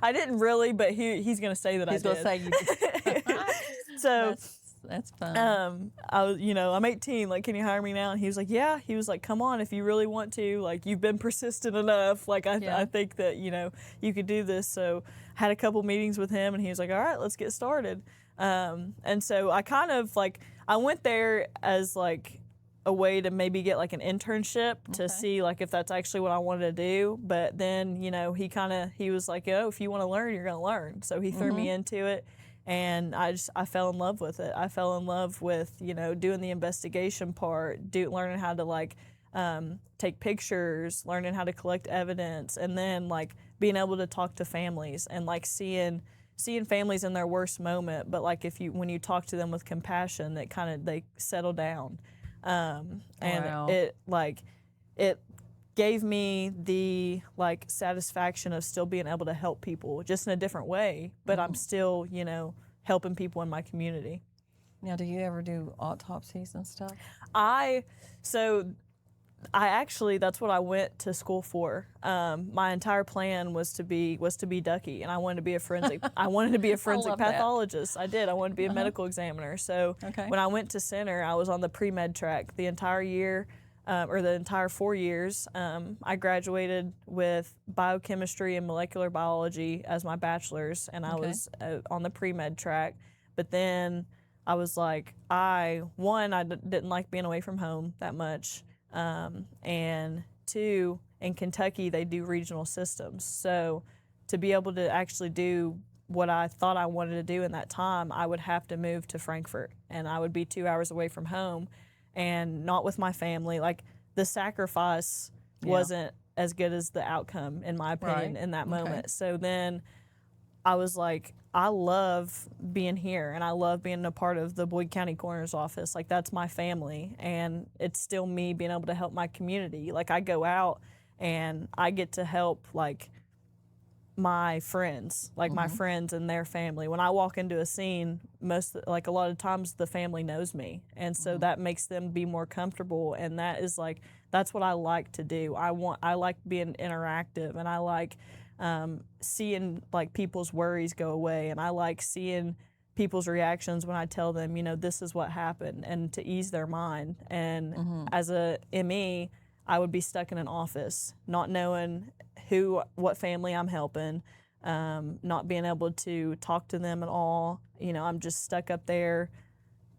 I didn't really, but he's gonna say that He's I gonna did. say you. So That's fun. I was, I'm 18. Like, can you hire me now? And he was like, yeah. He was like, come on, if you really want to. Like, you've been persistent enough. Like, I think that you could do this. So, had a couple meetings with him, and he was like, all right, let's get started. And so I kind of like I went there as like a way to maybe get like an internship to see like if that's actually what I wanted to do. But then he was like, if you want to learn, you're gonna learn. So he threw me into it. And I fell in love with it. I fell in love with, doing the investigation part, learning how to like take pictures, learning how to collect evidence, and then like being able to talk to families and like seeing families in their worst moment. But like when you talk to them with compassion, they settle down. And Wow. it gave me the like satisfaction of still being able to help people just in a different way, but I'm still, helping people in my community. Now, do you ever do autopsies and stuff? I actually, that's what I went to school for. My entire plan was to be Ducky, and I wanted to be a forensic. I wanted to be a forensic love that. pathologist. I did. I wanted to be a medical examiner. So Okay. when I went to center, I was on the pre-med track the entire year, or the entire 4 years. I graduated with biochemistry and molecular biology as my bachelor's, and I was on the pre-med track. But then I was like, I didn't like being away from home that much. And two, in Kentucky, they do regional systems. So to be able to actually do what I thought I wanted to do in that time, I would have to move to Frankfurt, and I would be 2 hours away from home and not with my family. Like, the sacrifice wasn't as good as the outcome, in my opinion, in that moment. So then I was like, I love being here, and I love being a part of the Boyd County Coroner's Office. Like, that's my family, and it's still me being able to help my community. Like, I go out and I get to help, like, my friends, my friends and their family. When I walk into a scene, a lot of times the family knows me, and so that makes them be more comfortable, and that is that's what I like to do. I like being interactive, and I like seeing people's worries go away, and I like seeing people's reactions when I tell them, this is what happened, and to ease their mind. And as a ME, I would be stuck in an office, not knowing what family I'm helping, not being able to talk to them at all. I'm just stuck up there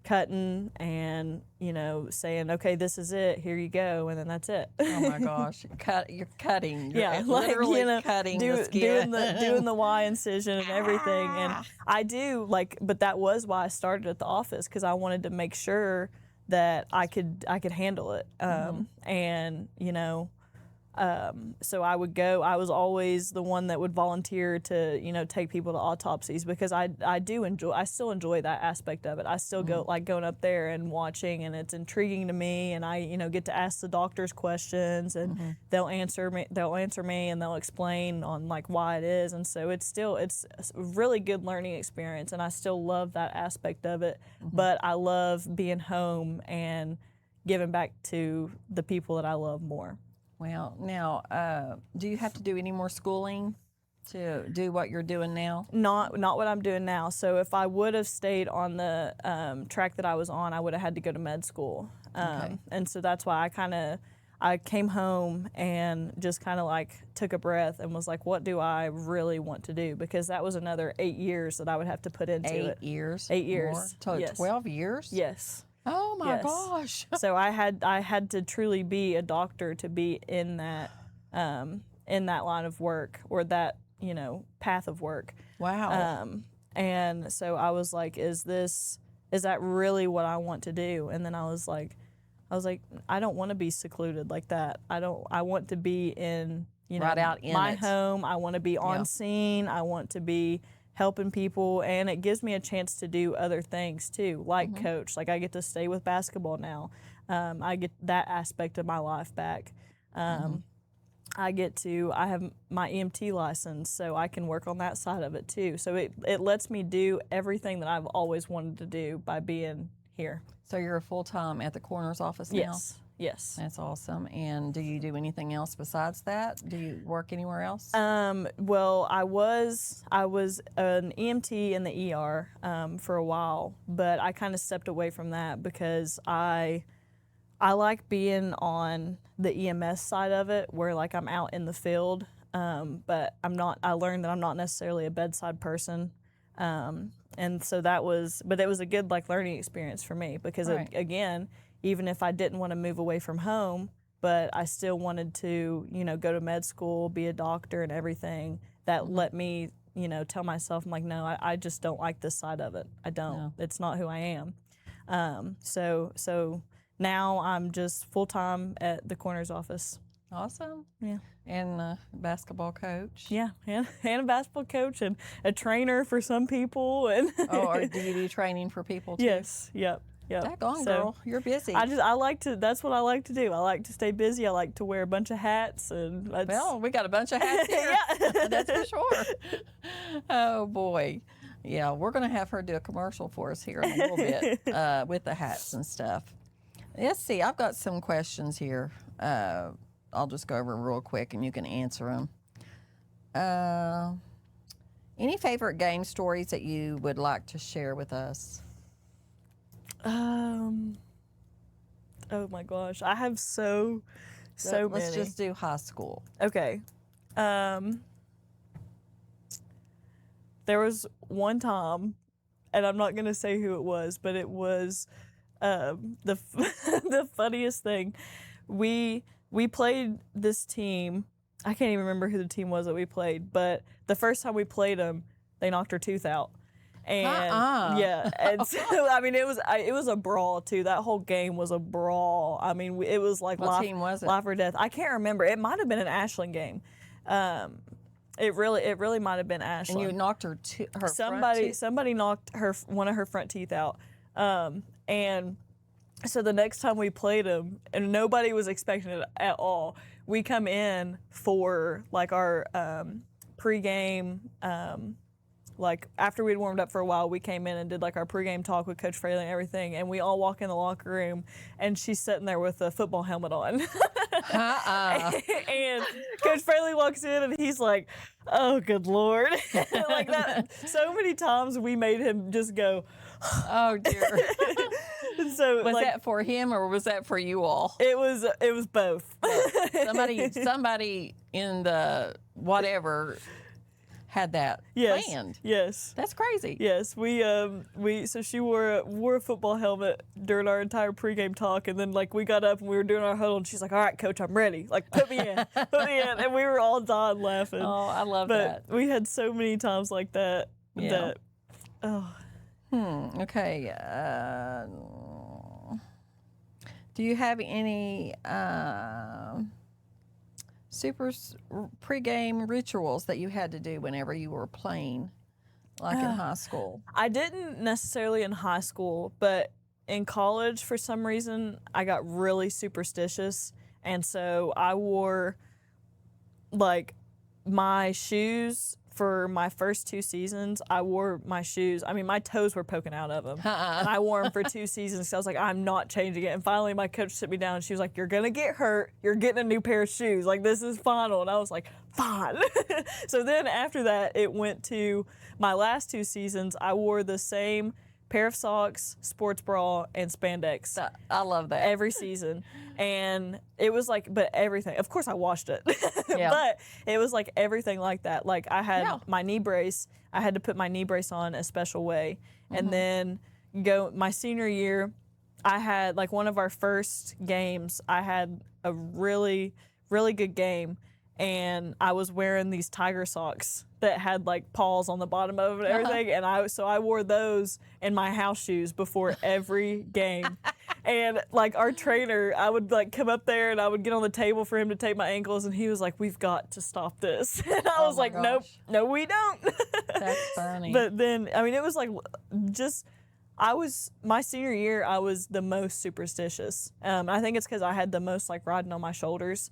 cutting and, saying, okay, this is it, here you go, and then that's it. Oh my gosh, you're cutting. You're literally cutting the skin. doing the Y incision and everything. And I do, but that was why I started at the office, because I wanted to make sure that I could handle it. And, so I would go. I was always the one that would volunteer to, take people to autopsies, because I still enjoy that aspect of it. I still go, going up there and watching, and it's intriguing to me, and I, get to ask the doctors questions, and they'll answer me, and they'll explain on why it is. And so it's a really good learning experience, and I still love that aspect of it. But I love being home and giving back to the people that I love more. Well, now, do you have to do any more schooling to do what you're doing now? Not what I'm doing now. So if I would have stayed on the track that I was on, I would have had to go to med school. And so that's why I came home and just took a breath and was like, what do I really want to do? Because that was another 8 years that I would have to put into it. 8 years? 8 years. More? So yes. 12 years? Yes. Oh my gosh. So I had to truly be a doctor to be in that line of work, or that, path of work. Wow. And so I was like, is that really what I want to do? And then I was like, I don't want to be secluded like that. I want to be in, right out in my home. I want to be on scene. I want to be helping people, and it gives me a chance to do other things too, like coach. I get to stay with basketball now. I get that aspect of my life back. I have my EMT license, so I can work on that side of it too. So it lets me do everything that I've always wanted to do by being here. So you're full-time at the coroner's office now? Yes. That's awesome. And do you do anything else besides that? Do you work anywhere else? Well, I was an EMT in the ER for a while, but I kind of stepped away from that because I like being on the EMS side of it, where I'm out in the field, but I learned that I'm not necessarily a bedside person. And so it was a good learning experience for me, because again, even if I didn't want to move away from home, but I still wanted to, go to med school, be a doctor and everything, that let me, tell myself, I'm like, no, I just don't like this side of it. I don't. No. It's not who I am. So now I'm just full-time at the coroner's office. Awesome. Yeah. And a basketball coach. Yeah, and a basketball coach, and a trainer for some people. And or do you do training for people too? Yes. Yep. Daggone, girl, you're busy. That's what I like to do. I like to stay busy. I like to wear a bunch of hats, and well, we got a bunch of hats here. Yeah. That's for sure. Oh boy. Yeah, we're gonna have her do a commercial for us here in a little bit with the hats and stuff. Let's see, I've got some questions here. I'll just go over real quick and you can answer them. Any favorite game stories that you would like to share with us? Oh my gosh, I have so many. Let's just do high school. Okay. There was one time, and I'm not gonna say who it was, but it was the funniest thing. We played this team. I can't even remember who the team was that we played, but the first time we played them, they knocked her tooth out. And Uh-uh. and so I mean it was a brawl too. That whole game was a brawl. I mean it was like What team was it? life or death. I can't remember. It might have been an Ashland game. It really might have been Ashland. And you knocked her front teeth? Somebody knocked one of her front teeth out. And so the next time we played them, and nobody was expecting it at all, we come in for like our pregame. Like after we'd warmed up for a while, we came in and did like our pregame talk with Coach Fraley and everything. And we all walk in the locker room, and she's sitting there with a football helmet on. And Coach Fraley walks in, and he's like, "Oh, good Lord!" Like that. So many times we made him just go, "Oh dear." And so was like, that for him or was that for you all? It was both. Somebody in the whatever had that planned. Yes. That's crazy. Yes. So she wore a football helmet during our entire pregame talk, and then like we got up and we were doing our huddle, and she's like, "All right, coach, I'm ready. Like put me in." And we were all dying laughing. Oh, I love that. But we had so many times like that. Yeah. That Okay. Do you have any pregame rituals that you had to do whenever you were playing, like in high school? I didn't necessarily in high school, but in college, for some reason, I got really superstitious. And so I wore, like, my shoes for my first 2 seasons. I wore my shoes. I mean, my toes were poking out of them. And I wore them for 2 seasons. So I was like, I'm not changing it. And finally, my coach sit me down, and she was like, "You're going to get hurt. You're getting a new pair of shoes. Like, this is final." And I was like, fine. So then after that, it went to my last 2 seasons. I wore the same pair of socks, sports bra, and spandex. I love that. Every season. And it was like, but everything. Of course I washed it. Yeah. But it was like everything like that. Like I had my knee brace. I had to put my knee brace on a special way. And then my senior year, I had like one of our first games, I had a really, really good game. And I was wearing these tiger socks that had like paws on the bottom of it and everything. And I wore those in my house shoes before every game. And like our trainer, I would like come up there and I would get on the table for him to tape my ankles, and he was like, "We've got to stop this." And I was like, "Nope, no, we don't." That's funny. But then, I mean, it was like my senior year, I was the most superstitious. I think it's because I had the most like riding on my shoulders.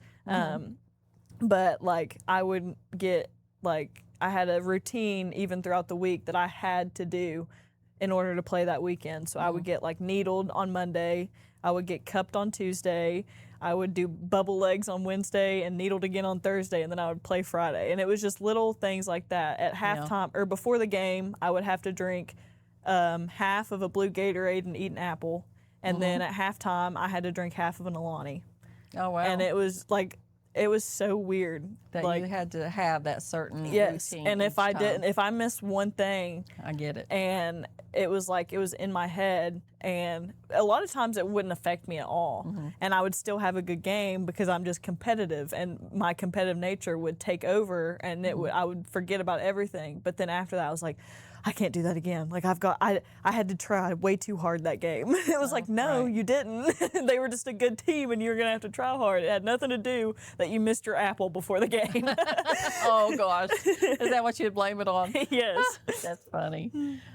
But like I would get like, I had a routine even throughout the week that I had to do in order to play that weekend. So I would get like needled on Monday, I would get cupped on Tuesday, I would do bubble legs on Wednesday and needled again on Thursday, and then I would play Friday. And it was just little things like that. At halftime or before the game, I would have to drink half of a blue Gatorade and eat an apple. And then at halftime, I had to drink half of an Alani. Oh, wow. And it was like, it was so weird that like, you had to have that certain routine. And if I missed one thing, I get it. And it was like it was in my head, and a lot of times it wouldn't affect me at all, and I would still have a good game because I'm just competitive, and my competitive nature would take over, and I would forget about everything. But then after that, I was like, I can't do that again. Like I had to try way too hard that game. It was like, no, you didn't. They were just a good team, and you were gonna have to try hard. It had nothing to do that you missed your apple before the game. Oh gosh, is that what you'd blame it on? Yes. That's funny.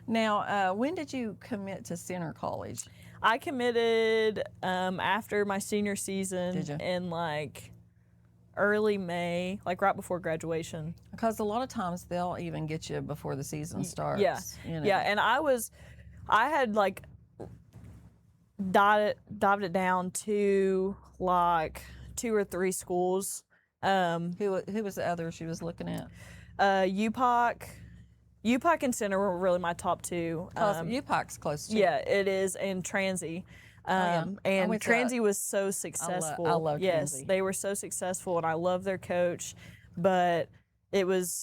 Now, when did you commit to Center College? I committed after my senior season. Did you? In like early May, like right before graduation. Because a lot of times they'll even get you before the season starts. Yeah, you know. yeah, and I had like dived it down to like 2 or 3 schools. Who was the other she was looking at? UPOC and Center were really my top 2. UPOC's close to. Yeah, it is, and Transy. And Transy was so successful. I love yes, Transy. They were so successful, and I love their coach, but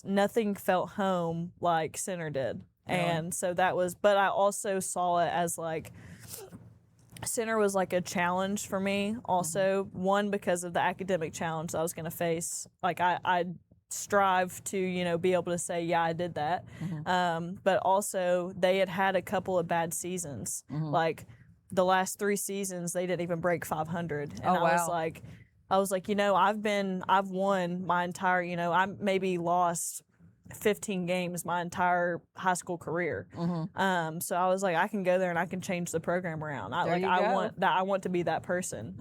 nothing felt home like Center did. And so that was, but I also saw it as like, Center was like a challenge for me also. One, because of the academic challenge I was going to face. Like I strive to, you know, be able to say, yeah, I did that. But also they had a couple of bad seasons. Like the last 3 seasons, they didn't even break 500. And I was like, you know, I've won my entire, you know, I maybe lost 15 games my entire high school career. So I was like, I can go there and I can change the program around. I want to be that person.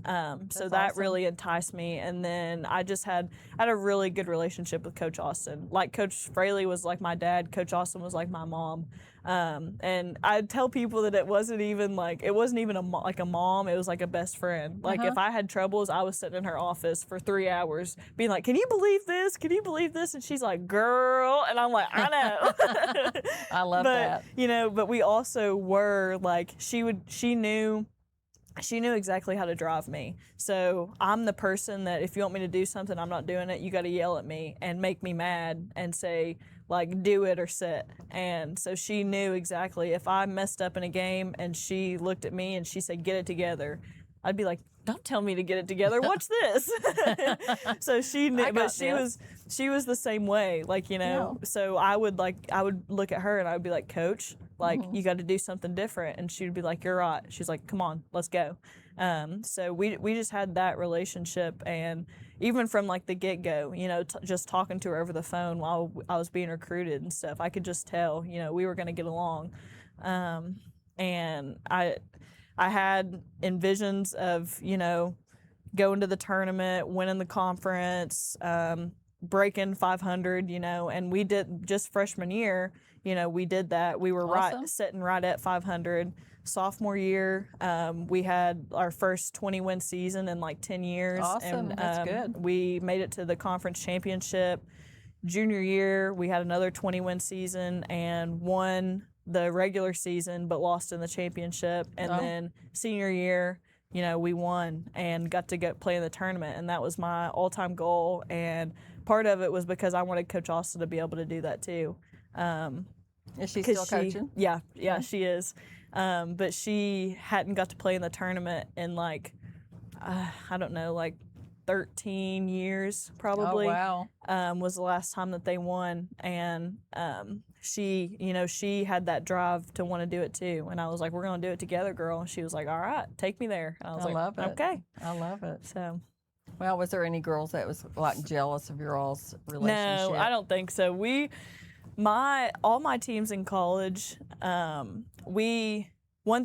So that really enticed me. And then I had a really good relationship with Coach Austin. Like Coach Fraley was like my dad, Coach Austin was like my mom. And I tell people that it wasn't even a mom, it was like a best friend. Like if I had troubles, I was sitting in her office for 3 hours being like, can you believe this? Can you believe this? And she's like, girl. And I'm like, I know. I love that. You know, but we also were like, she knew exactly how to drive me. So I'm the person that if you want me to do something, I'm not doing it, you got to yell at me and make me mad and say, like, do it or sit. And so she knew exactly if I messed up in a game and she looked at me and she said, get it together, I'd be like, don't tell me to get it together. Watch this. So she knew, but she was the same way. Like, you know, so I would look at her and I would be like, Coach, like, you got to do something different. And she'd be like, you're right. She's like, come on, let's go. So we just had that relationship. And even from like the get-go, you know, just talking to her over the phone while I was being recruited and stuff, I could just tell, you know, we were going to get along. And I had envisions of, you know, going to the tournament, winning the conference, breaking 500, you know, and we did just freshman year, you know, we did that. We were sitting right at 500. Sophomore year, we had our first 20-win season in like 10 years. Awesome, and that's good. We made it to the conference championship. Junior year, we had another 20-win season and won the regular season but lost in the championship. And then senior year, you know, we won and got to go play in the tournament, and that was my all-time goal. And part of it was because I wanted Coach Austin to be able to do that too. Is she still coaching? Yeah, she is. But she hadn't got to play in the tournament in like, I don't know, like 13 years probably. Oh, wow. Was the last time that they won. And she, you know, she had that drive to want to do it too. And I was like, we're going to do it together, girl. And she was like, all right, take me there. And I was love it. okay. I love it. So. Well, was there any girls that was like jealous of your all's relationship? No, I don't think so. All my teams in college, one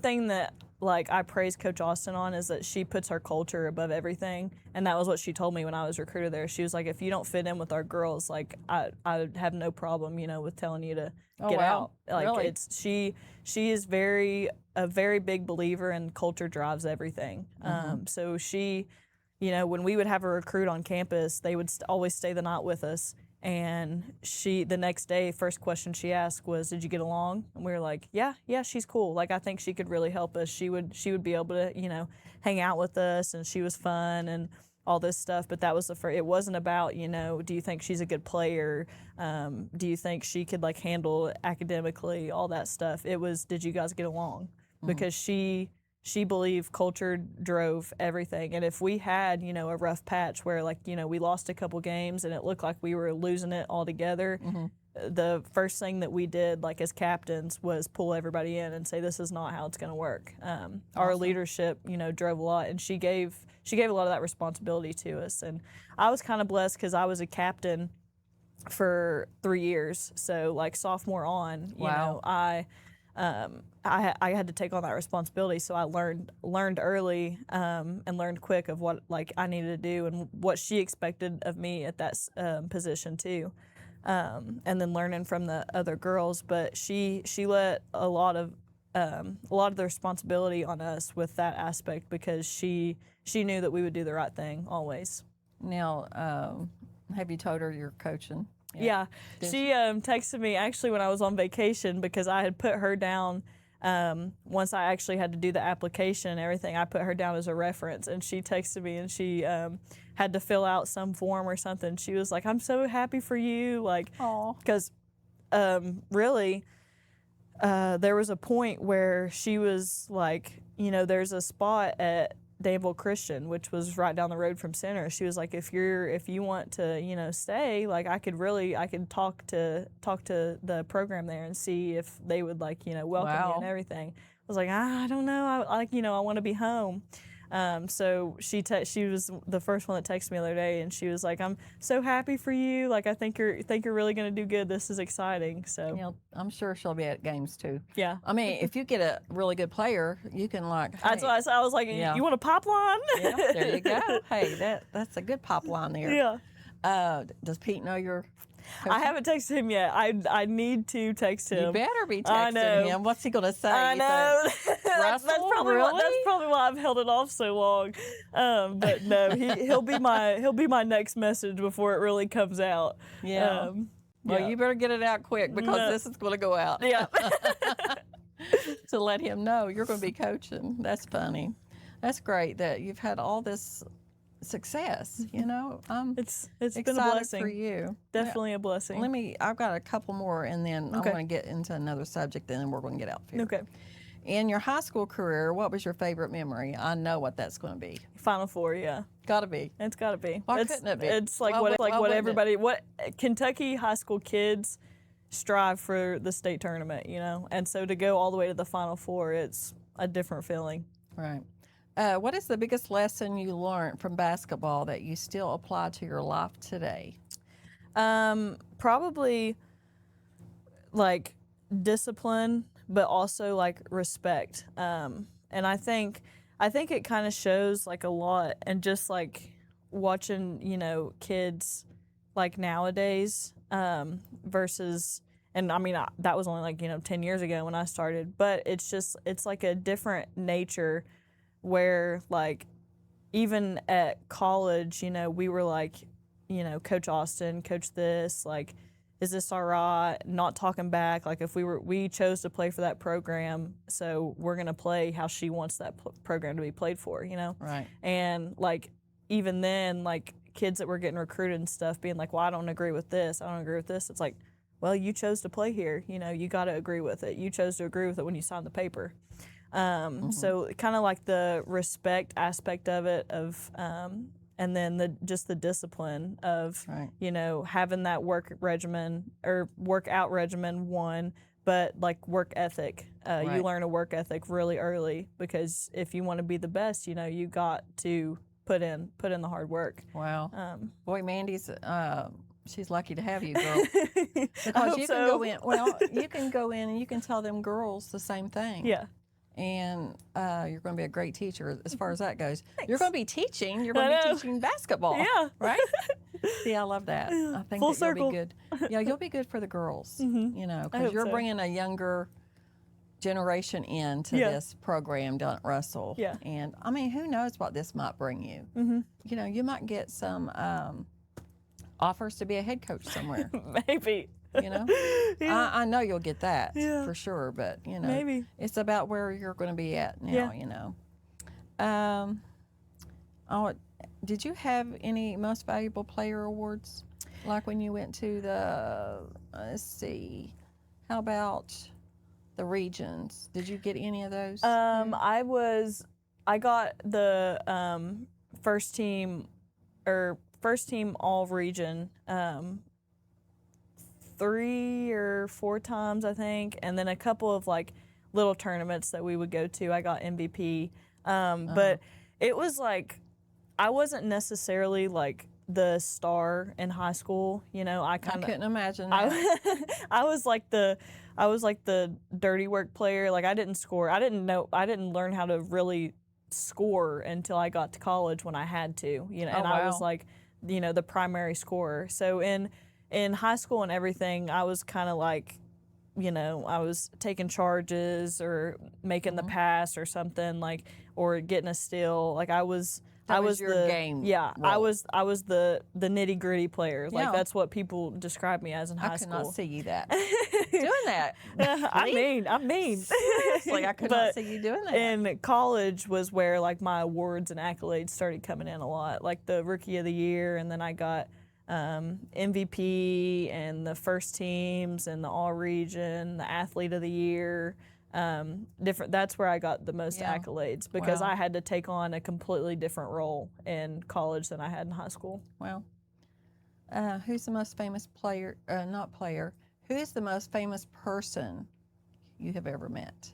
thing that like I praise Coach Austin on is that she puts her culture above everything, and that was what she told me when I was recruited there. She was like, if you don't fit in with our girls, like I have no problem, you know, with telling you to get out. Like really? She is a very big believer in culture drives everything. So she, you know, when we would have a recruit on campus, they would always stay the night with us. And the next day, first question she asked was, did you get along? And we were like, yeah, she's cool. Like, I think she could really help us. She would be able to, you know, hang out with us, and she was fun and all this stuff. But that was it wasn't about, you know, do you think she's a good player? Do you think she could like handle it academically? All that stuff. It was, did you guys get along? Because she believed culture drove everything. And if we had, you know, a rough patch where like, you know, we lost a couple games and it looked like we were losing it altogether, the first thing that we did, like as captains, was pull everybody in and say, this is not how it's going to work. Our leadership, you know, drove a lot, and she gave a lot of that responsibility to us. And I was kind of blessed because I was a captain for 3 years. So like sophomore on, you know, I had to take on that responsibility, so I learned early and learned quick of what like I needed to do and what she expected of me at that position too, and then learning from the other girls. But she let a lot of the responsibility on us with that aspect because she knew that we would do the right thing always. Now, have you told her you're coaching? Yeah. She texted me actually when I was on vacation because I had put her down. Once I actually had to do the application and everything, I put her down as a reference, and she texted me and she had to fill out some form or something. She was like, I'm so happy for you. Like, because really, there was a point where she was like, you know, there's a spot at Danville Christian, which was right down the road from Center. She was like, if you want to, stay, like I could talk to the program there and see if they would welcome you and everything. I was like, I don't know, I want to be home. So she was the first one that texted me the other day, and she was like, I'm so happy for you. Like, I think you're really going to do good. This is exciting. So I'm sure she'll be at games too. Yeah. I mean, if you get a really good player, you can That's what I said. I was like, you want a pop line? Yeah, there you go. Hey, that's a good pop line there. Yeah. Does Pete know your coach? I haven't texted him yet. I need to text him. You better be texting him. What's he gonna say? I know. That's probably really? why I've held it off so long. But no, he'll be my next message before it really comes out. Yeah. Well, you better get it out quick because this is going to go out. Yeah. To let him know you're going to be coaching. That's funny. That's great that you've had all this success. It's excited been a blessing for you. Definitely a blessing. I've got a couple more, and then I'm going to get into another subject, and then we're going to get out here. Okay. In your high school career, what was your favorite memory? I know what that's going to be. Final Four, yeah. Got to be. It's got to be. Why couldn't it be? It's like what Kentucky high school kids strive for the state tournament, and so to go all the way to the Final Four, it's a different feeling. Right. What is the biggest lesson you learned from basketball that you still apply to your life today? Probably like discipline, but also like respect. And I think it kind of shows like a lot, and just like watching, kids like nowadays versus, and I mean, that was only like, 10 years ago when I started, but it's like a different nature where like even at college, we were like, Coach Austin, coach this, like, is this all right? Not talking back. Like if we chose to play for that program, so we're going to play how she wants that program to be played for, Right. And like, even then, like kids that were getting recruited and stuff being like, well, I don't agree with this. I don't agree with this. It's like, well, you chose to play here. You got to agree with it. You chose to agree with it when you signed the paper. So kind of like the respect aspect of it, and then just the discipline of, right. Having that workout regimen, one, but like work ethic. Right. You learn a work ethic really early, because if you want to be the best, you got to put in the hard work. Wow. Boy, Mandy's she's lucky to have you, girl. Because I hope you can so. go in. Well, you can go in and you can tell them girls the same thing. Yeah. And you're going to be a great teacher as far as that goes. Thanks. You're going to be teaching. You're going to be teaching basketball. Yeah. Right? See, I love that. I think Full that circle. you'll be good. Yeah, you'll be good for the girls. I Because hope you're so. bringing a younger generation into this program down at Russell. Yeah. And I mean, who knows what this might bring you? You might get some offers to be a head coach somewhere. Maybe. Yeah. I know you'll get that for sure, but Maybe. it's about where you're going to be at now. Did you have any most valuable player awards, like when you went to the? Let's see, how about the regions? Did you get any of those? I got the first team all region 3 or 4 times, I think, and then a couple of like little tournaments that we would go to. I got MVP, but it was like I wasn't necessarily like the star in high school. I couldn't imagine that. I was like the dirty work player. Like I didn't score. I didn't learn how to really score until I got to college when I had to. I was like, the primary scorer. So in high school and everything, I was kind of like, I was taking charges or making the pass or something, like, or getting a steal. Like I was your the game. Yeah, role. I was the nitty gritty player. Like Yeah. that's what people describe me as in high I could school. not see you doing that. I'm mean. Seriously, I could not But see you doing that. in college was where like my awards and accolades started coming in a lot, like the rookie of the year, and then I got MVP and the first teams and the all region, the athlete of the year, different. That's where I got the most Yeah. accolades because Wow. I had to take on a completely different role in college than I had in high school. Well, who's the most famous player? Not player. Who is the most famous person you have ever met?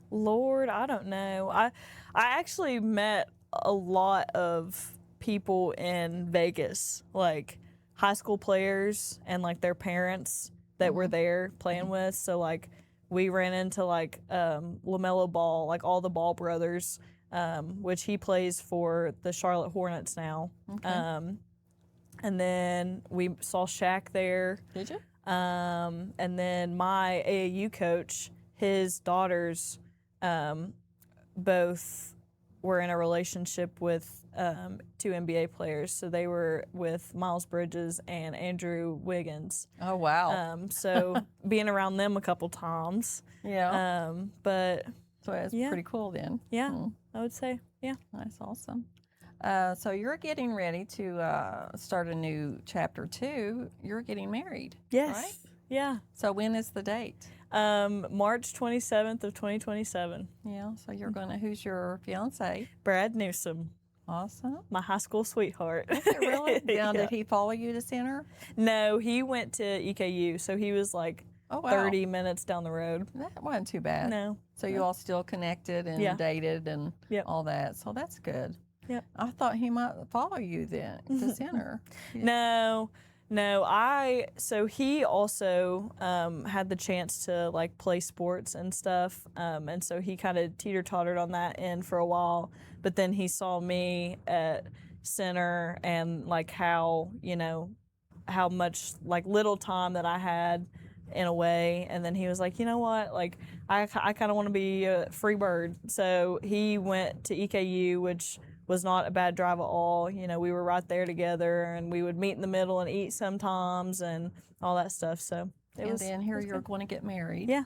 Lord, I don't know. I actually met a lot of people in Vegas, like high school players and like their parents that were there playing with. So like we ran into like LaMelo Ball, like all the Ball brothers, which he plays for the Charlotte Hornets now. Okay. And then we saw Shaq there. Did you? And then my AAU coach, his daughters, both were in a relationship with two NBA players. So they were with Miles Bridges and Andrew Wiggins. Oh, wow. So being around them a couple times. Yeah. But So it's yeah. pretty cool then. yeah, I would say, yeah. That's awesome. So you're getting ready to start a new chapter 2. You're getting married. Yes. Right? Yeah. So when is the date? March 27th of 2027. Yeah. So you're gonna. Who's your fiance? Brad Newsom, Awesome. my high school sweetheart. Really? Now, Yeah. did he follow you to center? No, he went to EKU, so he was like Oh, wow. 30 minutes down the road. That wasn't too bad. No. So you all still connected and Yeah. dated and Yep. all that. So that's good. Yep. I thought he might follow you then to center. No, so he also had the chance to like play sports and stuff. And so he kind of teeter-tottered on that end for a while. But then he saw me at center and like how much like little time that I had in a way. And then he was like, you know what, like I kind of want to be a free bird. So he went to EKU, which was not a bad drive at all. You know, we were right there together and we would meet in the middle and eat sometimes and all that stuff. So And then here you're going to get married. Yeah.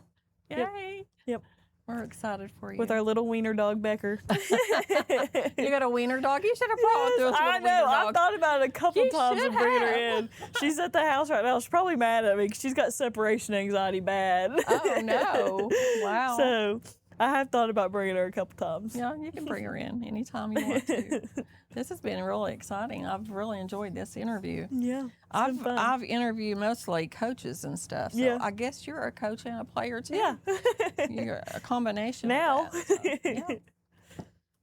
Yay. Yep. We're excited for you. With our little wiener dog Becker. You got a wiener dog? You should have brought this little I wiener know. dog. I've thought about it a couple You times should of bringing her have. in. She's at the house right now. She's probably mad at me because she's got separation anxiety bad. Oh, no. Wow. So I have thought about bringing her a couple times. Yeah, you can bring her in anytime you want to. This has been really exciting. I've really enjoyed this interview. Yeah. It's been fun. I've interviewed mostly coaches and stuff. So Yeah. I guess you're a coach and a player too. Yeah. You're a combination Now. of that. So, yeah.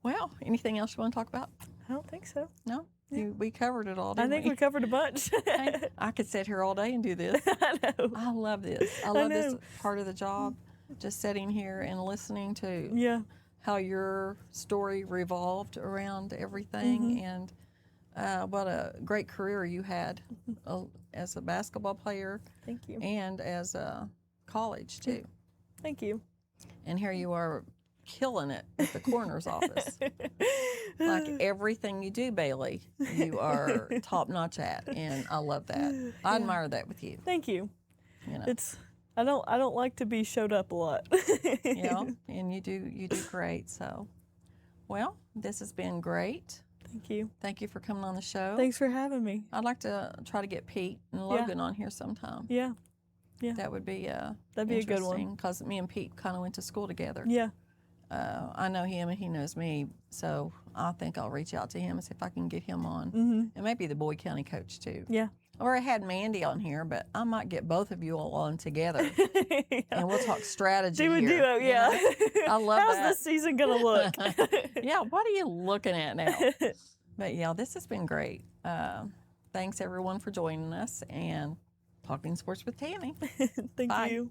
Well, anything else you want to talk about? I don't think so. No? We covered it all, I didn't think we? we covered a bunch. Hey, I could sit here all day and do this. I know. I love this. I love this know. part of the job. Just sitting here and listening to Yeah. how your story revolved around everything and what a great career you had as a basketball player Thank you. and as a college too. Thank you. And here you are killing it at the coroner's office. Like everything you do, Bailey, you are top notch at, and I love that. I admire that with you. Thank you. You know, I don't like to be showed up a lot. you know, and you do great. So, well, this has been great. Thank you. Thank you for coming on the show. Thanks for having me. I'd like to try to get Pete and Logan on here sometime. Yeah. That would be That'd be a good one. Because me and Pete kind of went to school together. Yeah. I know him and he knows me, so I think I'll reach out to him and see if I can get him on. And maybe the Boyd County coach too. Yeah. Or I had Mandy on here, but I might get both of you all on together and we'll talk strategy. Do a here, duo, you yeah. know? I love How's that. this season gonna look? Yeah, what are you looking at now? But yeah, this has been great. Thanks everyone for joining us and Talking Sports with Tammy. Thank Bye. you.